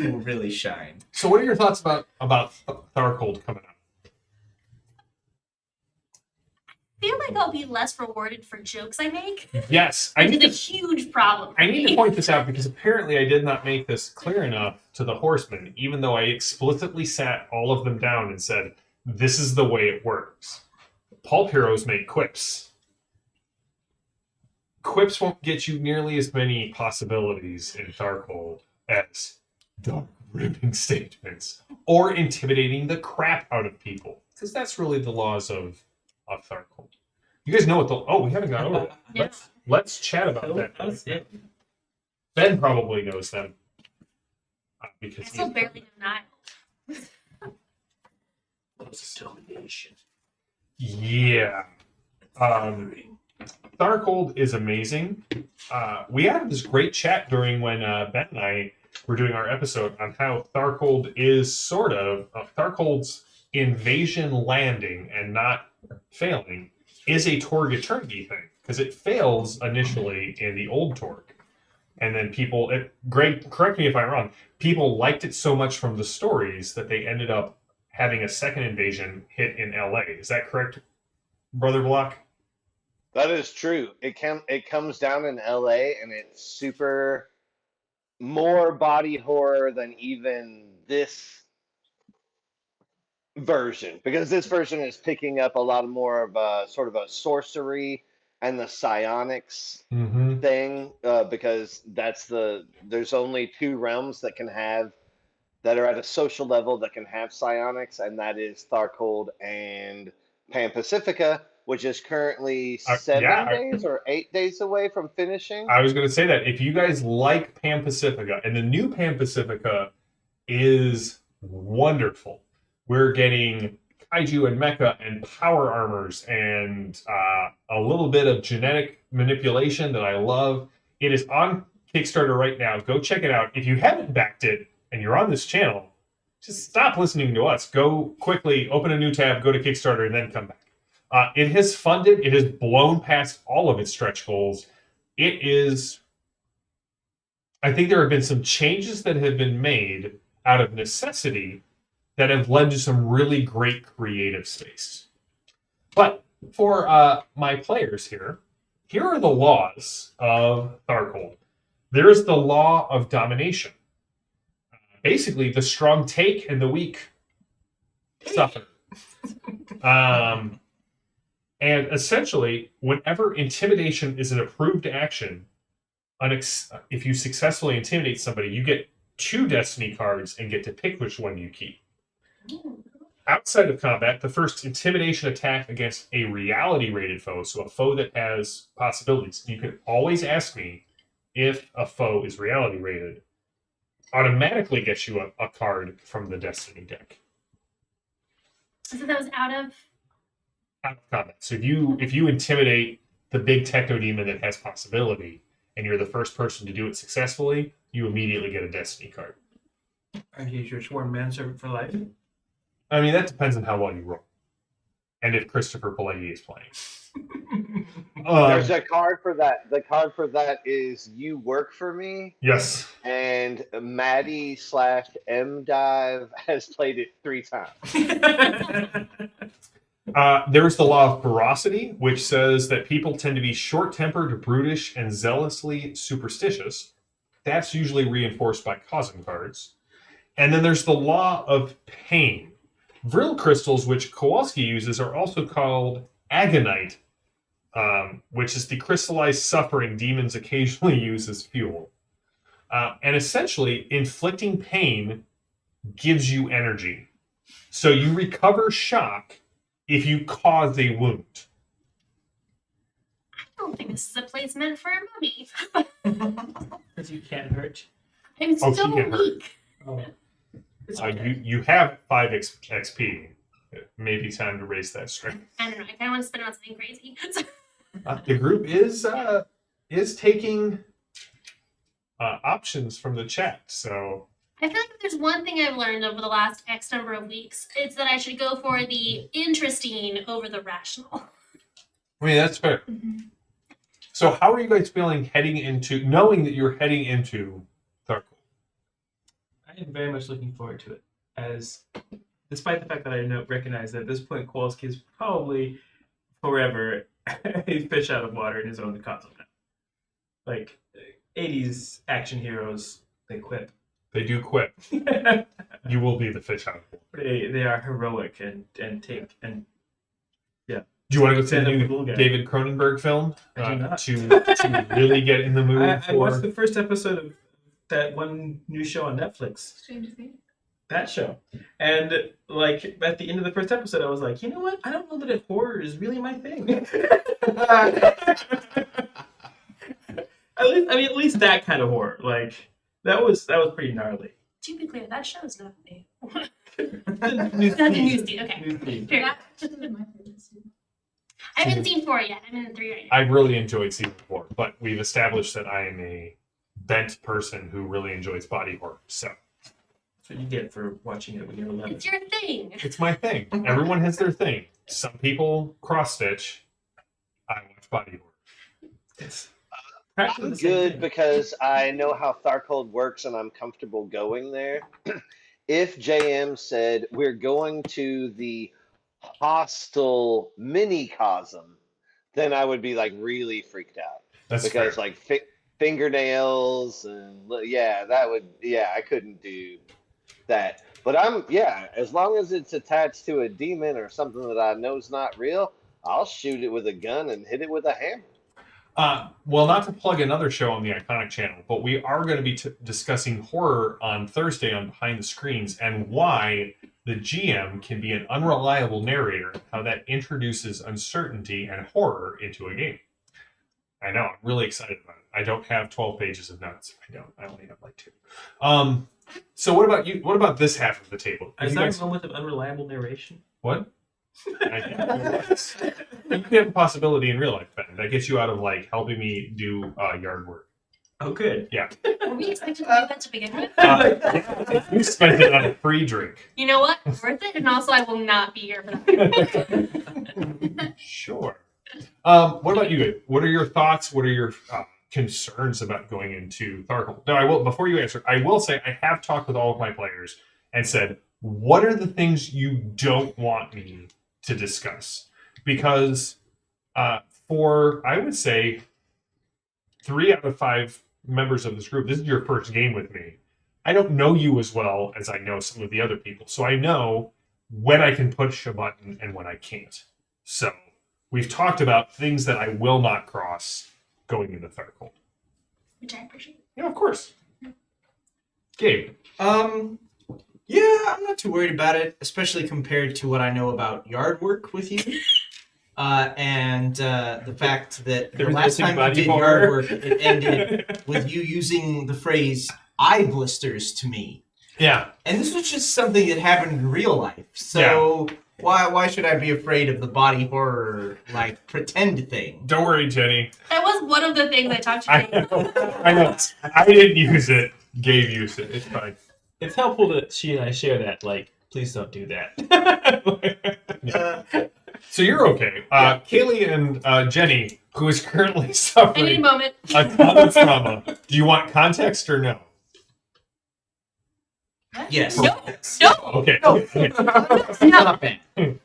will really shine. So, what are your thoughts about Tharkold coming up? I feel like I'll be less rewarded for jokes I make. Yes, Which is a huge problem. I need to point this out because apparently I did not make this clear enough to the horsemen, even though I explicitly sat all of them down and said, this is the way it works. Pulp heroes make quips. Quips won't get you nearly as many possibilities in Tharkold as dark, ripping statements or intimidating the crap out of people. Because that's really the laws of Tharkold. You guys know what we haven't gone over that. Yeah. Let's chat about that. Ben probably knows them. Because I still barely know Nile. Domination. Yeah. Tharkold is amazing. We had this great chat during when Ben and I were doing our episode on how Tharkold is sort of Tharkold's invasion landing and not failing is a Torg Eternity thing because it fails initially in the old Torg, and then Greg, correct me if I'm wrong. People liked it so much from the stories that they ended up having a second invasion hit in LA. Is that correct, Brother Block? That is true. It comes down in LA and it's super more body horror than even this version, because this version is picking up a lot more of a sort of a sorcery and the psionics Mm-hmm. thing, because there's only two realms that are at a social level that can have psionics, and that is Tharcold and Pan Pacifica, which is currently Yeah, 7 days or 8 days away from finishing. I was going to say that if you guys like Pan Pacifica, and the new Pan Pacifica is wonderful, we're getting kaiju and mecha and power armors and a little bit of genetic manipulation that I love. It is on Kickstarter right now. Go check it out. If you haven't backed it and you're on this channel, just stop listening to us. Go quickly, open a new tab, go to Kickstarter, and then come back. It has funded, it has blown past all of its stretch goals. It is, I think there have been some changes that have been made out of necessity that have led to some really great creative space. But for my players here are the laws of Tharcold. There is the law of domination. Basically, the strong take and the weak suffer. And essentially, whenever intimidation is an approved action, if you successfully intimidate somebody, you get 2 destiny cards and get to pick which one you keep. Outside of combat, the first intimidation attack against a reality rated foe, so a foe that has possibilities, you can always ask me if a foe is reality rated, automatically gets you a card from the destiny deck. So that was out of Combat. So if you intimidate the big techno demon that has possibility, and you're the first person to do it successfully, you immediately get a destiny card. And he's your sworn manservant for life. I mean, that depends on how well you roll, and if Christopher Pileggi is playing. There's a card for that. The card for that is "You Work for Me." Yes. And Maddie/M Dive has played it 3 times. There's the law of ferocity, which says that people tend to be short-tempered, brutish, and zealously superstitious. That's usually reinforced by causing cards. And then there's the law of pain. Vril crystals, which Kowalski uses, are also called agonite, which is the crystallized suffering demons occasionally use as fuel. And essentially, inflicting pain gives you energy. So you recover shock if you cause a wound. I don't think this is a place meant for a mummy. Because you can't hurt. I'm Oh, so she can hurt. weak. Oh. It's okay. You have 5 XP. It may be time to raise that strength. I don't know. I kind of want to spend it on something crazy. The group is taking options from the chat. So I feel like if there's one thing I've learned over the last X number of weeks, it's that I should go for the interesting over the rational. I mean, that's fair. Mm-hmm. So how are you guys feeling knowing that you're heading into Tharcold? I am very much looking forward to it. As despite the fact that I recognize that at this point Kowalski is probably forever a fish out of water in his own console now. Like 80s action heroes, they quit. They do quit. You will be the fish out of water. They are heroic and take and Do you want to go see the Stand up new for the little guy. David Cronenberg film I do not. to really get in the mood I watched the first episode of that one new show on Netflix. Stranger Things. That show. And like at the end of the first episode, I was like, you know what? I don't know that horror is really my thing. At least that kind of horror. Like that was pretty gnarly. To be clear, that show is not me. Newsfeed. Not the newsfeed, okay. Newsfeed. Fair. That was my favorite too. I haven't seen 4 yet. I'm in 3 right now. I really enjoyed season 4, but we've established that I am a bent person who really enjoys body horror. So That's what you get for watching it when you're 11. It's your thing. it's my thing. Everyone has their thing. Some people cross stitch. I watch body horror. It's practically I'm the same good thing. because I know how Tharcold works and I'm comfortable going there. If JM said we're going to the hostile minicosm, then I would be like really freaked out. That's Because fair. like fingernails and I couldn't do that. But as long as it's attached to a demon or something that I know is not real, I'll shoot it with a gun and hit it with a hammer. Well, not to plug another show on the Iconic channel, but we are going to be discussing horror on Thursday on Behind the Screens and why the GM can be an unreliable narrator, how that introduces uncertainty and horror into a game. I know, I'm really excited about it. I don't have 12 pages of notes. I only have like 2. So what about you? What about this half of the table? Is You that guys- one with an unreliable narration? What? You have a possibility in real life, Ben. That gets you out of like helping me do yard work. Oh, good. Were we expected to do that to begin with? You spent it on a free drink. You know what? Worth it, and also I will not be here for that. Sure. What about you? What are your thoughts? What are your concerns about going into Tharkle? No, I will. Before you answer, I will say I have talked with all of my players and said, what are the things you don't want me to discuss? Because for, I would say, 3 out of 5 members of this group, this is your first game with me. I don't know you as well as I know some of the other people. So I know when I can push a button and when I can't. So we've talked about things that I will not cross going into Tharkle. Which I appreciate. Yeah, of course. Gabe. Yeah, I'm not too worried about it, especially compared to what I know about yard work with you. And the fact that the There's last nothing time you body did horror. yard work, it ended with you using the phrase eye blisters to me. Yeah. And this was just something that happened in real life. So why should I be afraid of the body horror, like, pretend thing? Don't worry, Jenny. That was one of the things I talked to you about. I know. I didn't use it. Gabe used it. It's fine. It's helpful that she and I share that. Like, please don't do that. So you're okay. Kaylee and Jenny, who is currently I need a suffering moment. a ton of trauma. Do you want context or no? Yes. No. No. Okay. No. Okay. Not bad.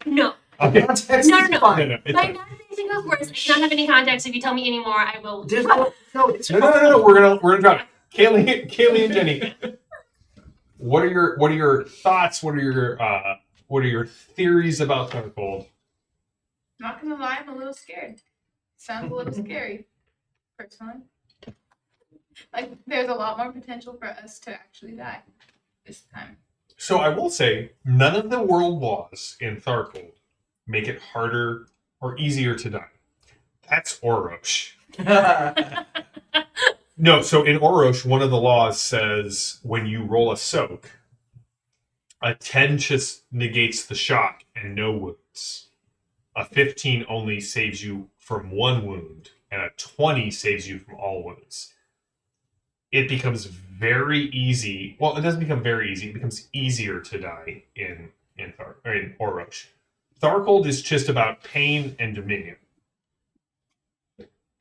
No. Okay. Context No, is no, no. fine. No, it's My fine. imagination goes worse. I do not have any context. If you tell me any more, I will. There's it's No. We're gonna drop it. Kaylee and Jenny. What are your thoughts? What are your theories about Tharkle? Not gonna lie, I'm a little scared. Sounds a little scary, personally. Like, there's a lot more potential for us to actually die this time. So I will say, none of the world laws in Tharkle make it harder or easier to die. That's Orosh. No, so in Orosh, one of the laws says when you roll a soak, a 10 just negates the shock and no wounds. A 15 only saves you from 1 wound, and a 20 saves you from all wounds. It becomes very easy. Well, it doesn't become very easy. It becomes easier to die in Orosh. Tharkle is just about pain and dominion.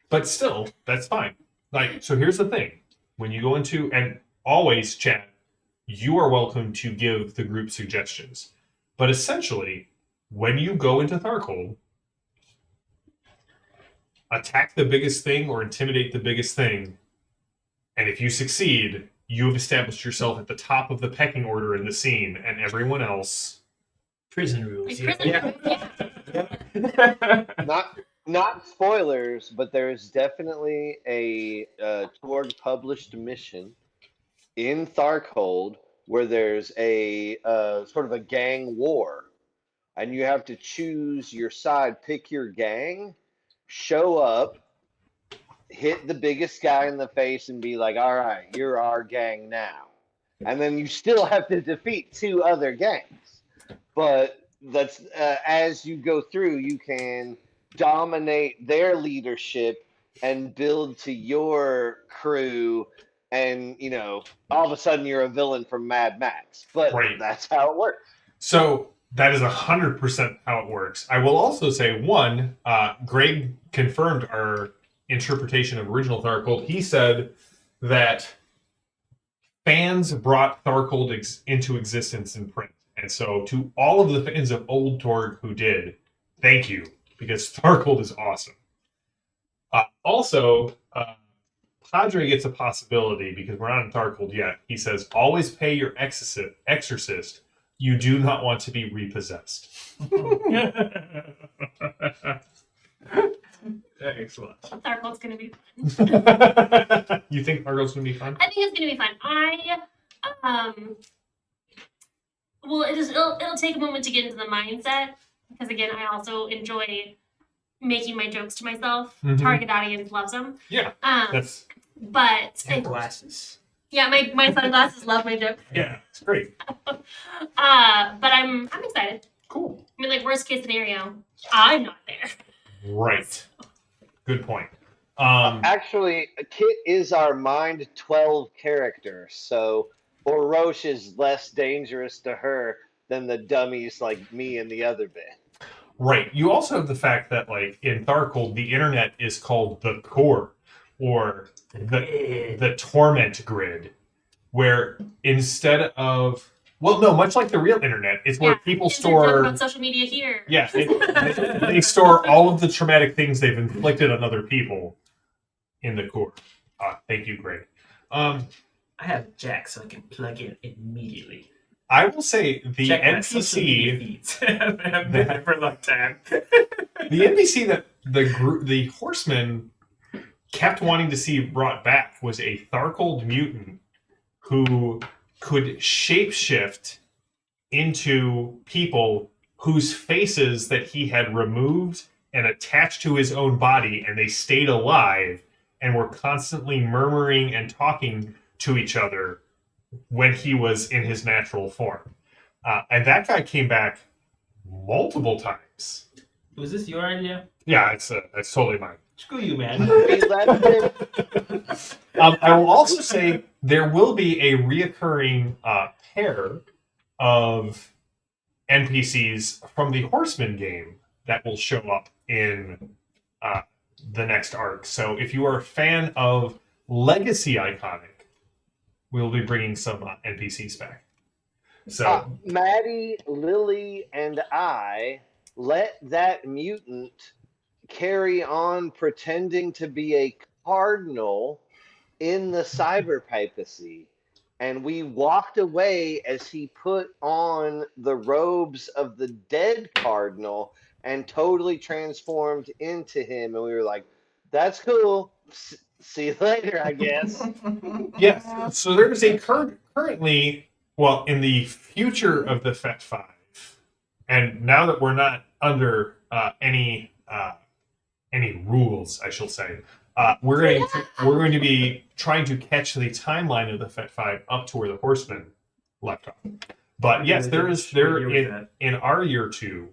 But still, that's fine. Like, so here's the thing. When you go into, and always, chat, you are welcome to give the group suggestions. But essentially, when you go into Tharkle, attack the biggest thing or intimidate the biggest thing, and if you succeed, you have established yourself at the top of the pecking order in the scene, and everyone else... Prison rules. Yeah. Not spoilers, but there's definitely a Torg published mission in Tharkhold where there's a sort of a gang war, and you have to choose your side, pick your gang, show up, hit the biggest guy in the face, and be like, "All right, you're our gang now," and then you still have to defeat 2 other gangs. But that's as you go through, you can dominate their leadership and build to your crew, and all of a sudden you're a villain from Mad Max. But Right. That's how it works. So that is 100% how it works. I will also say, one, Greg confirmed our interpretation of original Tharkhold. He said that fans brought Tharkhold into existence in print. And so to all of the fans of Old Torg who did, thank you, because Tharkhold is awesome. Also, Padre gets a possibility because we're not in Tharkhold yet. He says, always pay your exorcist. You do not want to be repossessed. Excellent. Thargold's gonna be fun. You think Argo's gonna be fun? I think it's gonna be fun. Well, it'll take a moment to get into the mindset because again, I also enjoy making my jokes to myself. Mhm. Target audience loves them. Yeah, But And glasses. yeah, my sunglasses love my jokes. yeah, it's great. But I'm excited. Cool. I mean, like worst case scenario, I'm not there. Right. Good point. Actually, Kit is our Mind 12 character, so Oroche is less dangerous to her than the dummies like me and the other band. Right. You also have the fact that, like, in Tharkold, the internet is called the core, or the torment grid, where instead of, well, no, much like the real internet, it's where people Insert joke store. about social media here. Yeah, they store all of the traumatic things they've inflicted on other people in the core. Thank you, Greg. I have Jack, so I can plug in immediately. I will say the Check my social media NPC, feeds. I've been there for a long time. the NPC that the horseman kept wanting to see brought back was a Tharkold mutant who could shapeshift into people whose faces that he had removed and attached to his own body, and they stayed alive and were constantly murmuring and talking to each other when he was in his natural form. And that guy came back multiple times. Was this your idea? Yeah, it's totally mine. Screw you, man. We left him. I will also say there will be a reoccurring pair of NPCs from the Horseman game that will show up in the next arc. So if you are a fan of Legacy Iconic, we'll be bringing some NPCs back. So Maddie, Lily, and I let that mutant carry on pretending to be a cardinal in the cyber papacy, and we walked away as he put on the robes of the dead cardinal and totally transformed into him, and we were like, that's cool, see you later, I guess. yeah, so there's a currently, well, in the future of the FET 5, and now that we're not under any rules, I shall say, we're going to be trying to catch the timeline of the FET 5 up to where the Horseman left off. But yes, in our year 2,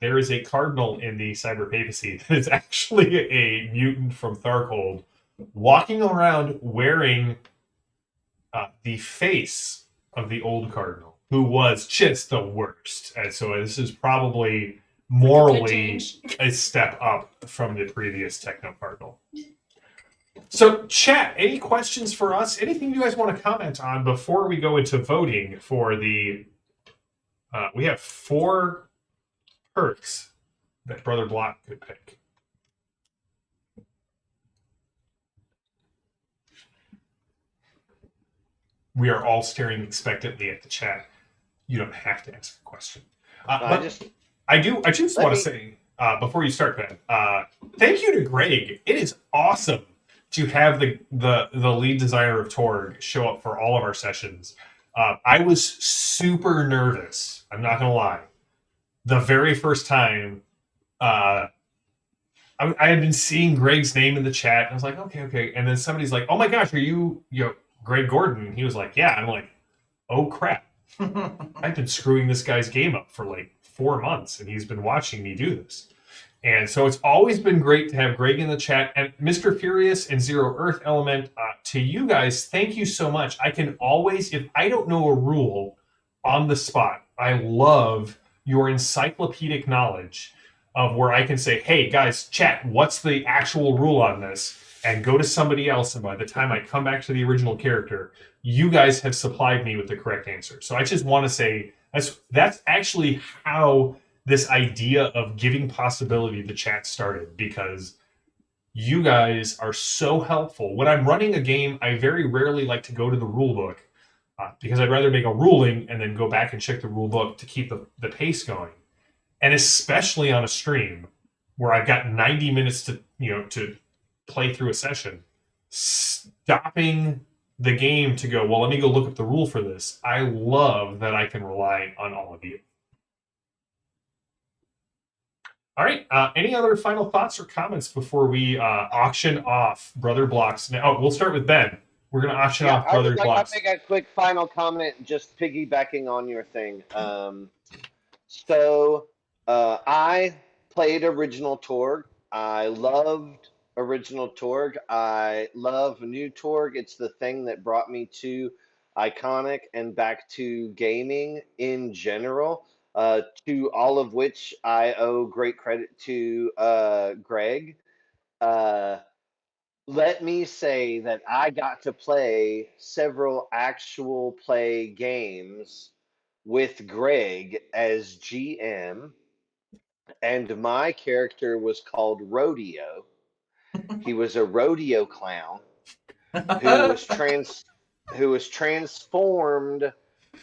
there is a cardinal in the cyber papacy that is actually a mutant from Tharkold walking around wearing the face of the old cardinal, who was just the worst. And so this is probably morally a step up from the previous techno cardinal. So chat, any questions for us? Anything you guys want to comment on before we go into voting for the we have 4 perks that Brother Block could pick. We are all staring expectantly at the chat. You don't have to ask a question. I just want to say, before you start, Ben, thank you to Greg. It is awesome to have the lead designer of Torg show up for all of our sessions. I was super nervous. I'm not going to lie. The very first time, I had been seeing Greg's name in the chat, and I was like, okay. And then somebody's like, oh my gosh, are you Greg Gordon? And he was like, yeah. I'm like, oh crap. I've been screwing this guy's game up for like 4 months, and he's been watching me do this. And so it's always been great to have Greg in the chat. And Mr. Furious and Zero Earth Element, to you guys, thank you so much. I can always, if I don't know a rule on the spot, I love your encyclopedic knowledge of where I can say, hey guys, chat, what's the actual rule on this? And go to somebody else, and by the time I come back to the original character, you guys have supplied me with the correct answer. So I just want to say that's actually how this idea of giving possibility to chat started, because you guys are so helpful. When I'm running a game, I very rarely like to go to the rule book because I'd rather make a ruling and then go back and check the rule book to keep the pace going. and especially on a stream where I've got 90 minutes to play through a session, stopping the game to go, well, let me go look up the rule for this. I love that I can rely on all of you. All right. Any other final thoughts or comments before we auction off Brother Blocks? Oh, we'll start with Ben. We're going to auction off Brother Blocks. I'll make a quick final comment, just piggybacking on your thing. So I played original Torg. I loved original Torg. I love new Torg. It's the thing that brought me to Iconic and back to gaming in general, to all of which I owe great credit to Greg. Let me say that I got to play several actual play games with Greg as GM, and my character was called Rodeo. He was a rodeo clown who was transformed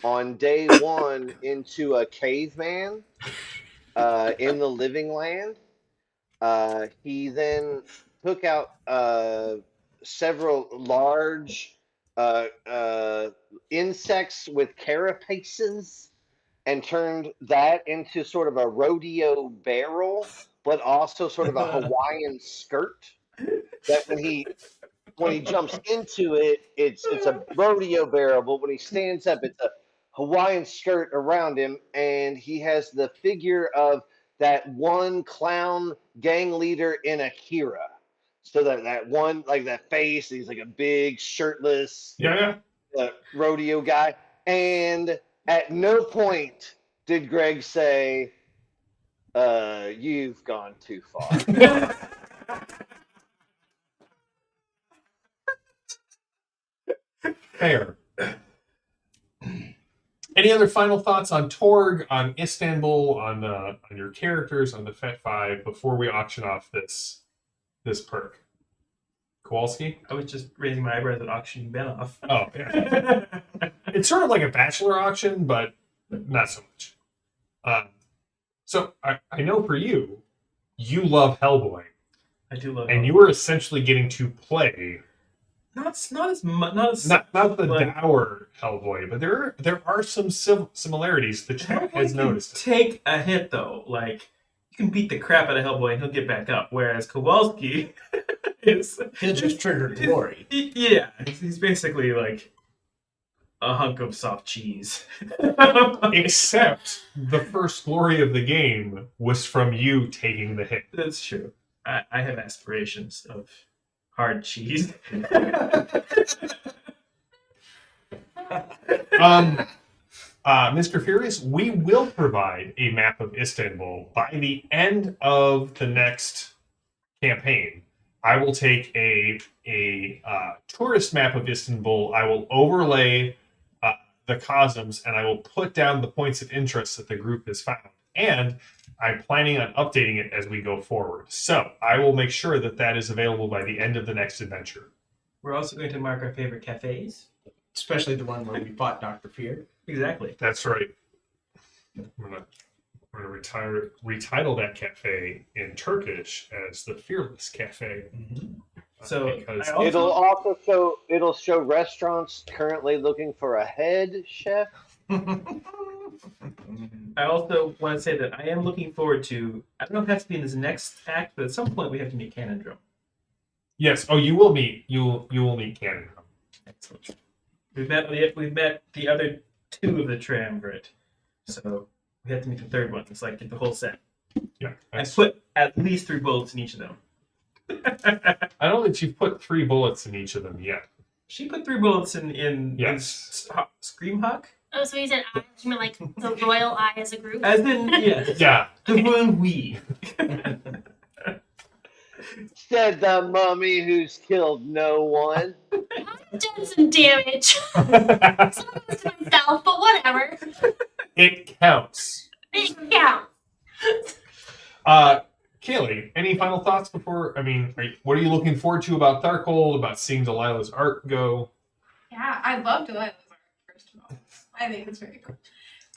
on day one into a caveman in the living land. He then took out several large insects with carapaces and turned that into sort of a rodeo barrel, but also sort of a Hawaiian skirt. That when he jumps into it, it's a rodeo barrel, but when he stands up, it's a Hawaiian skirt around him, and he has the figure of that one clown gang leader in Akira. So that one, like that face, he's like a big shirtless rodeo guy. And at no point did Greg say, you've gone too far. Fair. Any other final thoughts on Torg, on Istanbul, on your characters, on the Fet 5 before we auction off this perk? Kowalski? I was just raising my eyebrows at auctioning Ben off. Oh, yeah. It's sort of like a bachelor auction, but not so much. So I know for you love Hellboy. I do love and Hellboy. you were essentially getting to play not as much, not the dour Hellboy, but there are some similarities the chat has noticed. Take a hit though, like you can beat the crap out of Hellboy and he'll get back up, whereas Kowalski he'll just trigger glory. Yeah, he's basically like a hunk of soft cheese. Except the first glory of the game was from you taking the hit. That's true. I have aspirations of hard cheese. Mr. Furious, we will provide a map of Istanbul by the end of the next campaign. I will take a tourist map of Istanbul. I will overlay the cosms, and I will put down the points of interest that the group has found. And I'm planning on updating it as we go forward. So I will make sure that is available by the end of the next adventure. We're also going to mark our favorite cafes. Especially the one where we fought Dr. Fear. Exactly. That's right. We're going to retitle that cafe in Turkish as the Fearless Cafe. Mm-hmm. So it'll show restaurants currently looking for a head chef. I also want to say that I am looking forward to, I don't know if it has to be in this next act, but at some point we have to meet Canondrum. Yes. Oh, you will meet Canondrum. Excellent. We've met the other two of the triumvirate, so we have to meet the third one. It's like get the whole set. Yeah. I put at least 3 bullets in each of them. I don't think you've put 3 bullets in each of them yet. She put 3 bullets in yes. Scream Hawk. Oh, so he said I, you mean like the royal eye as a group? As in, yes. Yeah. The royal we. Said the mummy who's killed no one. I've done some damage. Some of it to myself, but whatever. It counts. It counts. Kaylee, any final thoughts before? I mean, what are you looking forward to about Darkhold, about seeing Delilah's art go? Yeah, I love Delilah's art, first of all. I think it's very cool.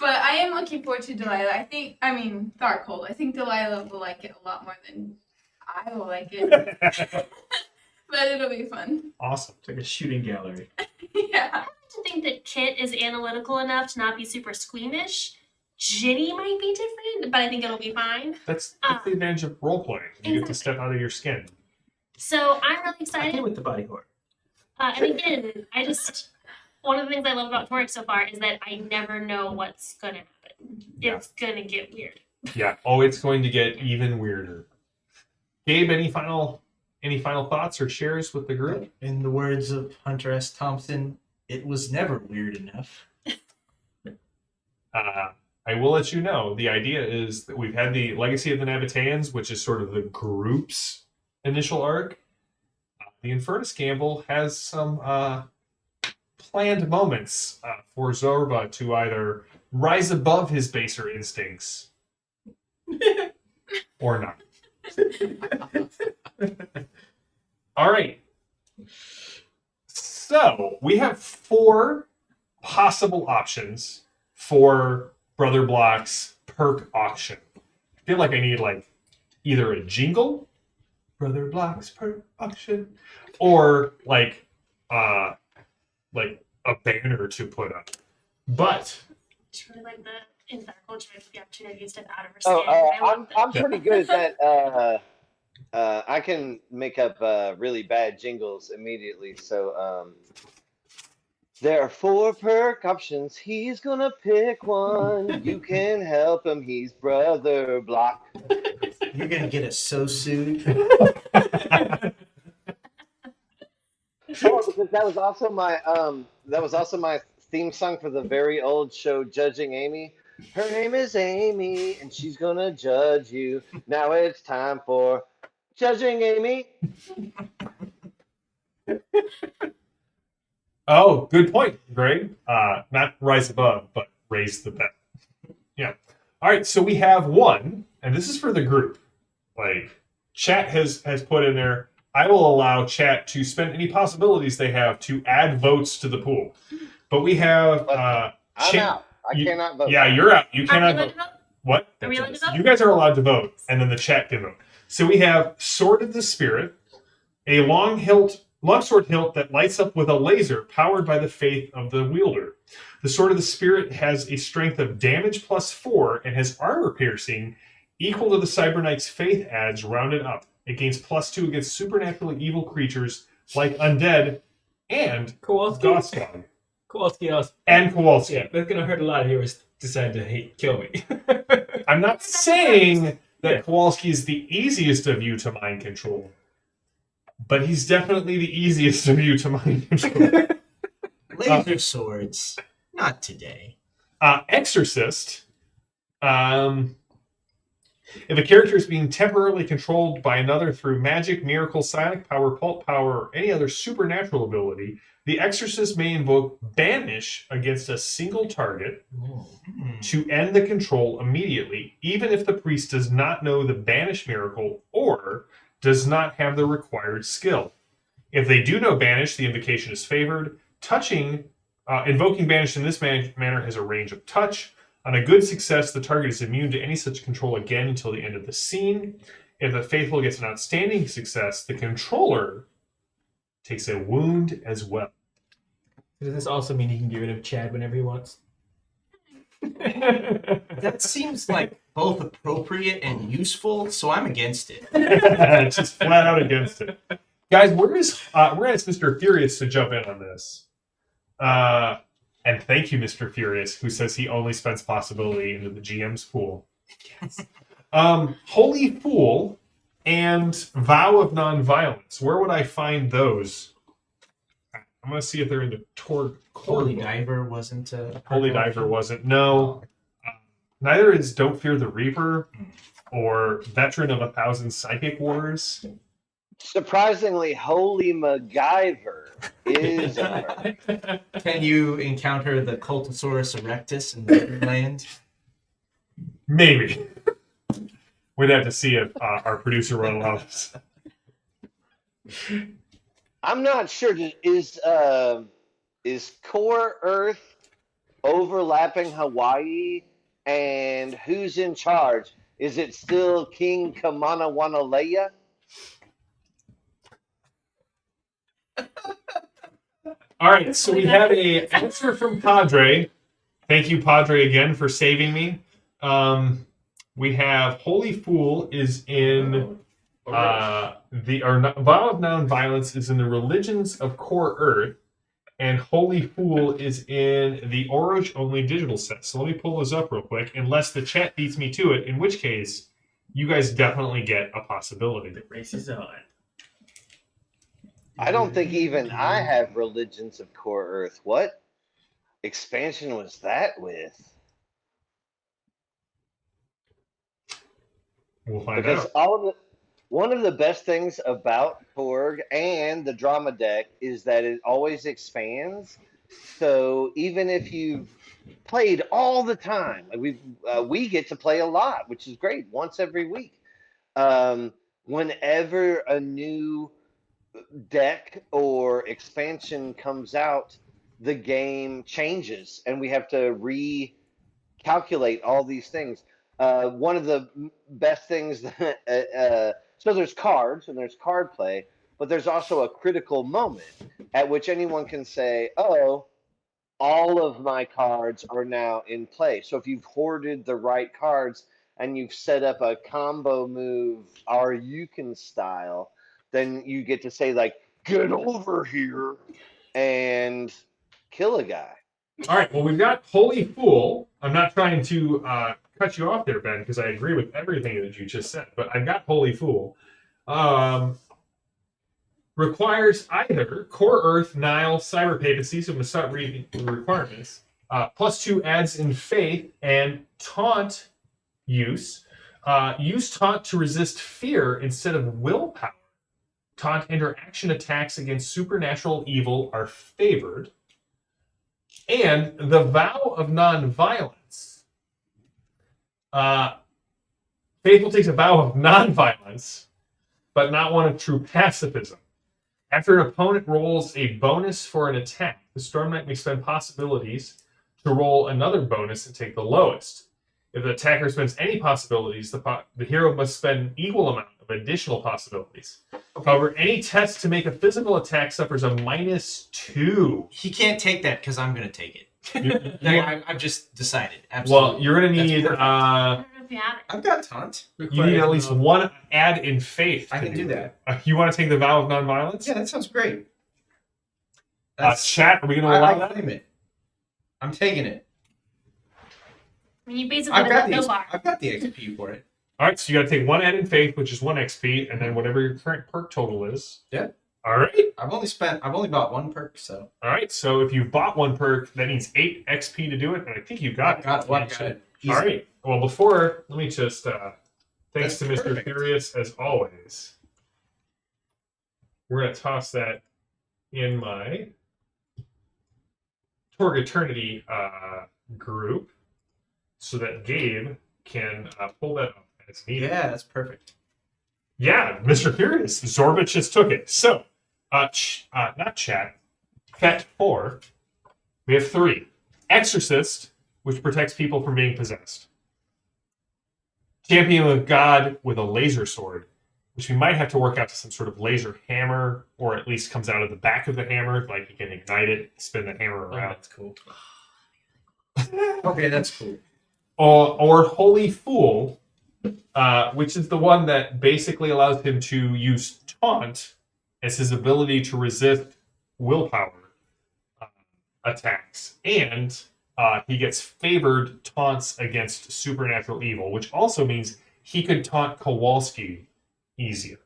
But I am looking forward to Delilah. Tharcold. I think Delilah will like it a lot more than I will like it. But it'll be fun. Awesome. It's like a shooting gallery. Yeah. To think that Kit is analytical enough to not be super squeamish. Ginny might be different, but I think it'll be fine. That's the advantage of role playing. You get to step out of your skin. So I'm really I excited. play with the body horror. And again, one of the things I love about Torg so far is that I never know what's gonna happen. It's gonna get weird. Yeah. Oh, it's going to get even weirder. Gabe, any final thoughts or shares with the group? In the words of Hunter S. Thompson, it was never weird enough. I will let you know. The idea is that we've had the Legacy of the Nabateans, which is sort of the group's initial arc. The Infernus Gamble has some planned moments for Zorba to either rise above his baser instincts or not. All right. So we have 4 possible options for Brother Block's perk auction. I feel like I need either a jingle, Brother Block's perk auction, or like a banner to put up. But It's really like the in Dark Culture, the opportunity to step out of her skin. I'm pretty good at that. I can make up really bad jingles immediately. So there are 4 perk options. He's gonna pick one. You can help him. He's Brother Block. You're gonna get us so sued. Oh, because that was also my theme song for the very old show Judging Amy. Her name is Amy, and she's gonna judge you. Now it's time for Judging Amy. oh, good point, Greg. Not rise above, but raise the bet. Yeah. All right. So we have 1, and this is for the group. Chat has put in there. I will allow chat to spend any possibilities they have to add votes to the pool. But we have. I'm out. I cannot vote. Yeah, you're out. You Are we cannot allowed vote. to vote? What? Are we allowed to vote? You guys are allowed to vote, and then the chat can vote. So we have Sword of the Spirit, a long sword hilt that lights up with a laser powered by the faith of the wielder. The Sword of the Spirit has a strength of damage +4 and has armor piercing equal to the Cyber Knight's faith adds rounded up. It gains +2 against supernaturally evil creatures like undead and Kowalski. Gosdog. Kowalski also. And Kowalski. Yeah, that's gonna hurt a lot of heroes decide to kill me. I'm not saying that Kowalski is the easiest of you to mind control, but he's definitely the easiest of you to mind control. Laser swords. Not today. Exorcist. If a character is being temporarily controlled by another through magic, miracle, psionic power, pulp power, or any other supernatural ability, the Exorcist may invoke Banish against a single target to end the control immediately, even if the priest does not know the Banish miracle or does not have the required skill. If they do know Banish, the invocation is favored. Invoking Banish in this manner has a range of touch. On a good success, the target is immune to any such control again until the end of the scene. If the faithful gets an outstanding success, the controller takes a wound as well. Does this also mean he can get rid of Chad whenever he wants? That seems like both appropriate and useful, so I'm against it. Just flat out against it. Guys, we're going to ask Mr. Furious to jump in on this. And thank you, Mr. Furious, who says he only spends possibility into the GM's pool. Yes. Holy Fool and Vow of Nonviolence. Where would I find those? I'm going to see if they're in the Torg. Holy Diver wasn't a Holy Diver wasn't. No. Neither is Don't Fear the Reaper or Veteran of 1,000 Psychic Wars. Surprisingly, Holy MacGyver is a perk. Can you encounter the Cultosaurus erectus in Neverland? Maybe. We'd have to see if our producer would allow us. I'm not sure. Is Core Earth overlapping Hawaii, and who's in charge? Is it still King Kamanawanaleia? All right, so we have a answer from Padre. Thank you, Padre, again for saving me. We have Holy Fool is in vow of non-violence is in the religions of Core Earth, and Holy Fool is in the Oroch only digital set. So let me pull those up real quick, unless the chat beats me to it, in which case you guys definitely get a possibility. The race is on. I don't think even I have religions of Core Earth. What expansion was that with? We'll find Because out. one of the best things about Torg and the drama deck is that it always expands. So even if you've played all the time, like we get to play a lot, which is great, once every week. Whenever a new deck or expansion comes out, the game changes, and we have to recalculate all these things. One of the best things that so there's cards and there's card play, but there's also a critical moment at which anyone can say, "Oh, all of my cards are now in play." So if you've hoarded the right cards and you've set up a combo move, or you can style, then you get to say like, "Get over here," and kill a guy. All right, well, we've got Holy Fool. I'm not trying to cut you off there, Ben, because I agree with everything that you just said, but I've got Holy Fool. Requires either Core Earth, Nile, Cyber Papacy, so I'm going to start reading the requirements, +2 adds in Faith, and Taunt use. Use Taunt to resist fear instead of willpower. Taunt interaction attacks against supernatural evil are favored. And the vow of non-violence. Faithful takes a vow of non-violence, but not one of true pacifism. After an opponent rolls a bonus for an attack, the Storm Knight may spend possibilities to roll another bonus and take the lowest. If the attacker spends any possibilities, the hero must spend an equal amount of additional possibilities. However, any test to make a physical attack suffers a -2. He can't take that because I'm going to take it. I've just decided. Absolutely. Well, you're going to need... I don't know if you have it. I've got Taunt. You need at least one add in Faith. I can do that. You want to take the vow of non-violence? Yeah, that sounds great. Chat, are we going to allow I that? claim it. I'm taking it. I mean, you basically I've did got that so far. I've got the XP for it. All right, so you got to take one add in Faith, which is 1 XP, and then whatever your current perk total is. Yeah. All right. I've only bought one perk, so. All right, so if you bought one perk, that needs 8 XP to do it, and I think you got it. Got it. All right. Well, before, let me just, thanks That's to Mr. perfect. Furious, as always. We're going to toss that in my Torg Eternity group so that Gabe can pull that up as needed. Yeah, that's perfect. Yeah, Mr. Furious. Zorbich just took it. So, not chat. Fet 4. We have 3. Exorcist, which protects people from being possessed. Champion of God with a laser sword, which we might have to work out to some sort of laser hammer, or at least comes out of the back of the hammer, like you can ignite it, spin the hammer Oh, around. that's cool. Okay, that's cool. Or Holy Fool, which is the one that basically allows him to use Taunt as his ability to resist willpower attacks. And he gets favored taunts against supernatural evil, which also means he could taunt Kowalski easier.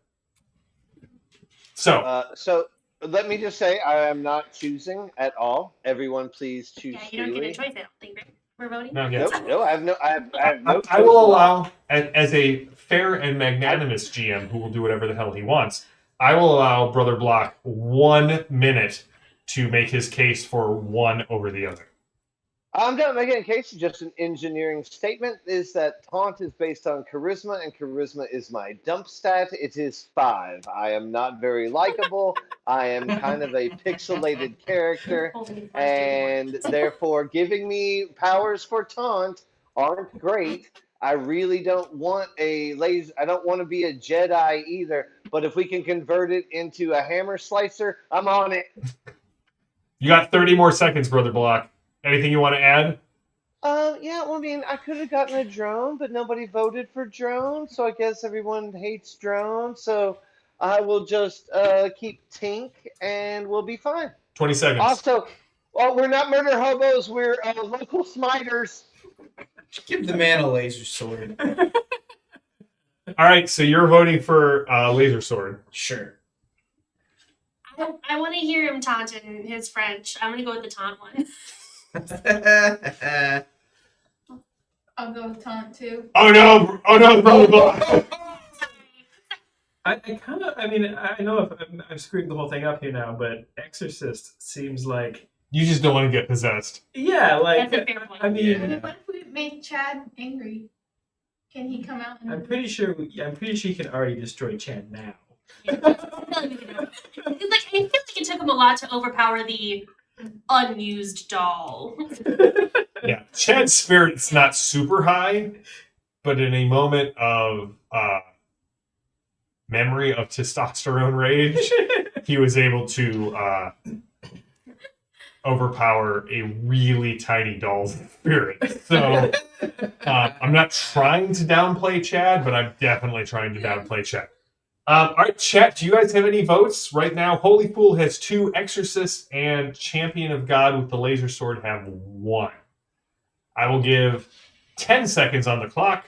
So, So let me just say, I am not choosing at all. Everyone, please choose Yeah, you don't get freely. a choice, I don't think, right? We're voting? no, Nope, yes. no, I have no. I have no. I will allow, as a fair and magnanimous GM who will do whatever the hell he wants, I will allow Brother Block 1 minute to make his case for one over the other. I'm not making a case, just an engineering statement is that taunt is based on charisma, and charisma is my dump stat. It is 5. I am not very likable. I am kind of a pixelated character, Holy and therefore giving me powers for taunt aren't great. I really don't want a laser. I don't want to be a Jedi either. But if we can convert it into a hammer slicer, I'm on it. You got 30 more seconds, Brother Block. Anything you want to add? Yeah, well, I mean, I could have gotten a drone, but nobody voted for drone, so I guess everyone hates drones. So I will just keep Tink, and we'll be fine. 20 seconds. Also, well, we're not murder hobos. We're local smiters. Give the man a laser sword. All right, so you're voting for Laser Sword. Sure. I want to hear him taunting his French. I'm gonna go with the taunt one. I'll go with taunt too. Oh no, Brother Block. I know if I'm screwing the whole thing up here now, but Exorcist seems like, You just don't want to get possessed. yeah, like, That's a fair point. I mean, But what if we make Chad angry? Can he come out? And... I'm pretty sure you can already destroy Chad now. I feel like it took him a lot to overpower the unused doll. Yeah, Chad's spirit's not super high, but in a moment of memory of testosterone rage, he was able to overpower a really tiny doll's spirit. So I'm not trying to downplay Chad, but I'm definitely trying to downplay Chad. All right, chat, do you guys have any votes? Right now, Holy Fool has 2, Exorcist and Champion of God with the Laser Sword have 1. I will give 10 seconds on the clock.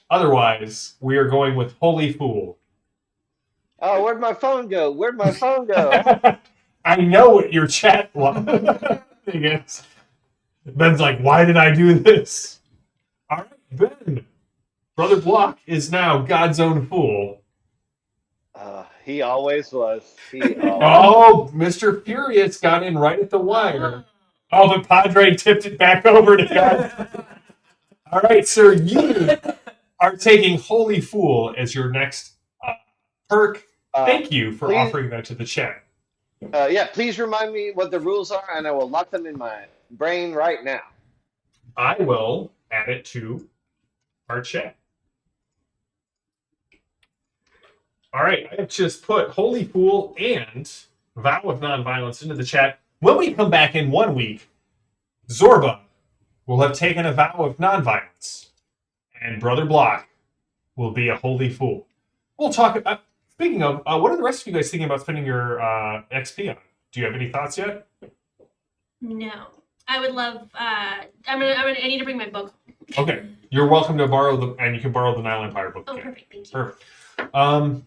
Otherwise, we are going with Holy Fool. Oh, where'd my phone go? Where'd my phone go? I know what your chat thing is. Ben's like, why did I do this? All right, Ben. Brother Block is now God's own fool. He always was. Oh, Mr. Furious got in right at the wire. Oh, but Padre tipped it back over to God. All right, sir, you are taking Holy Fool as your next perk. Thank you for offering that to the chat. Yeah, please remind me what the rules are, and I will lock them in my brain right now. I will add it to our chat. All right, I have just put Holy Fool and Vow of Nonviolence into the chat. When we come back in 1 week, Zorba will have taken a vow of nonviolence, and Brother Block will be a Holy Fool. We'll talk about. Speaking of, what are the rest of you guys thinking about spending your XP on? Do you have any thoughts yet? No, I would love. I need to bring my book. Okay, you're welcome to borrow and you can borrow the Nile Empire book. Oh, again. perfect. Thank you. Perfect.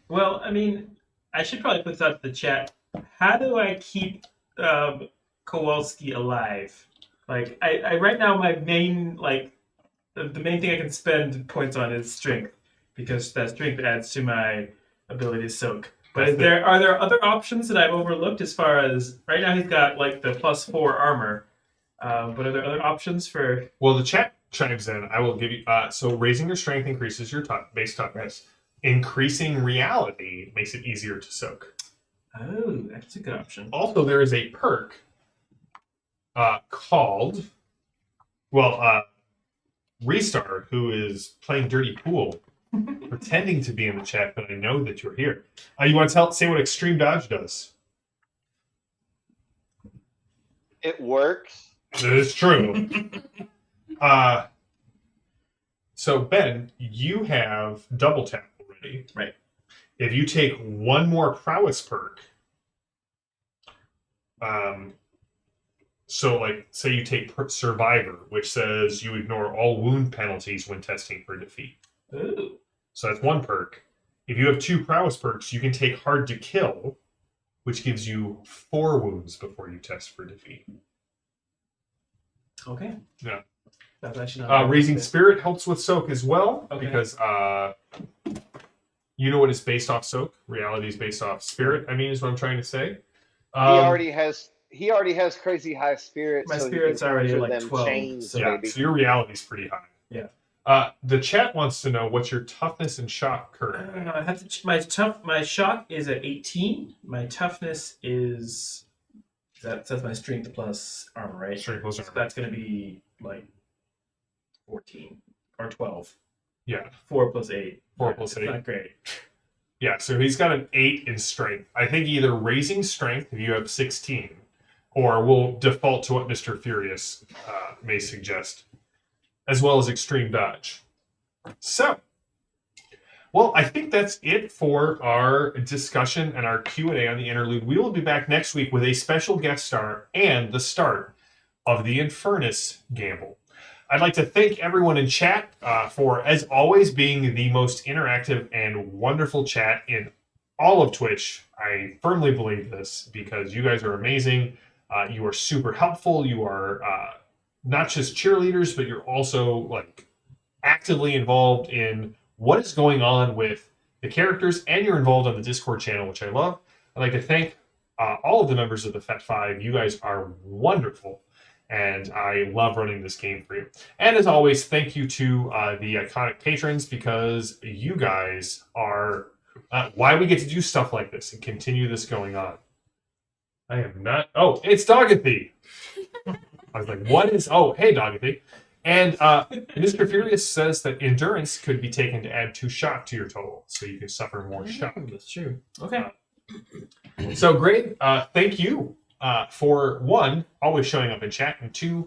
Well, I mean, I should probably put this out to the chat. How do I keep Kowalski alive? Like, I right now my main the main thing I can spend points on is strength, because that strength adds to my ability to soak. But are there other options that I've overlooked as far as right now he's got like the +4 armor? But are there other options for? Well, the chat chimes in. I will give you. So raising your strength increases your base toughness. Increasing reality makes it easier to soak. Oh, that's a good option. Also, there is a perk called, Restart, who is playing Dirty Pool, pretending to be in the chat, but I know that you're here. You want to say what Extreme Dodge does? It works. That is true. So, Ben, you have double tap already. Right. If you take 1 more prowess perk, so like say you take Survivor, which says you ignore all wound penalties when testing for defeat. Ooh. So that's 1 perk. If you have 2 prowess perks, you can take Hard to Kill, which gives you 4 wounds before you test for defeat. Okay. Yeah. That's actually not Raising Spirit helps with soak as well, Okay. because you know what is based off soak. Reality is based off spirit. I mean, is what I'm trying to say. He already has crazy high spirits, My so spirit's he can already conjure like them 12, chains, so- Yeah, baby. so your reality's pretty high. Yeah. The chat wants to know what's your toughness and shock currently. I have to. My shock is at 18. My toughness is that's my strength plus armor, right? Strength plus So armor. that's gonna be like 14 or 12. Yeah, 4 plus 8. 4 Yeah, plus it's 8. Not great. Yeah, so he's got an 8 in strength. I think either raising strength if you have 16, or we'll default to what Mr. Furious may suggest, as well as extreme dodge. So, well, I think that's it for our discussion and our Q&A on the interlude. We will be back next week with a special guest star and the start of the Infernus Gamble. I'd like to thank everyone in chat for, as always, being the most interactive and wonderful chat in all of Twitch. I firmly believe this because you guys are amazing. You are super helpful. You are not just cheerleaders, but you're also like actively involved in what is going on with the characters, and you're involved on the Discord channel, which I love. I'd like to thank all of the members of the FET 5. You guys are wonderful, and I love running this game for you. And as always, thank you to the iconic patrons, because you guys are why we get to do stuff like this and continue this going on. I am not. Oh, it's Dogathy. I was like, what is. Oh, hey, Dogathy. And Mr. Furious says that endurance could be taken to add 2 shock to your total, so you can suffer more shock. That's true. Okay. So, Greg, thank you for, 1, always showing up in chat, and 2,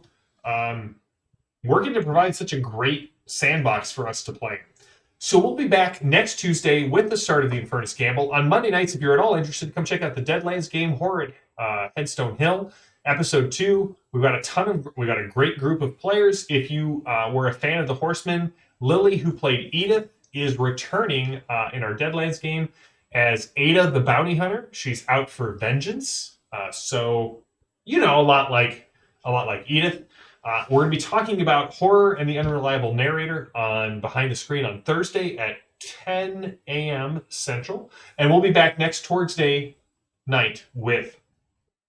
working to provide such a great sandbox for us to play in. So we'll be back next Tuesday with the start of the Infernus Gamble. On Monday nights, if you're at all interested, come check out the Deadlands game Horrid Headstone Hill. Episode 2, we've got a great group of players. If you were a fan of the Horsemen, Lily, who played Edith, is returning in our Deadlands game as Ada the Bounty Hunter. She's out for vengeance. So, you know, a lot like Edith. We're going to be talking about Horror and the Unreliable Narrator on Behind the Screen on Thursday at 10 a.m. Central. And we'll be back next Torg's Day night with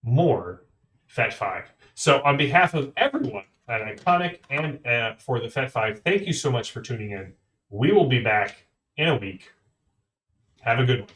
more FET 5. So on behalf of everyone at Iconic and for the FET 5, thank you so much for tuning in. We will be back in a week. Have a good one.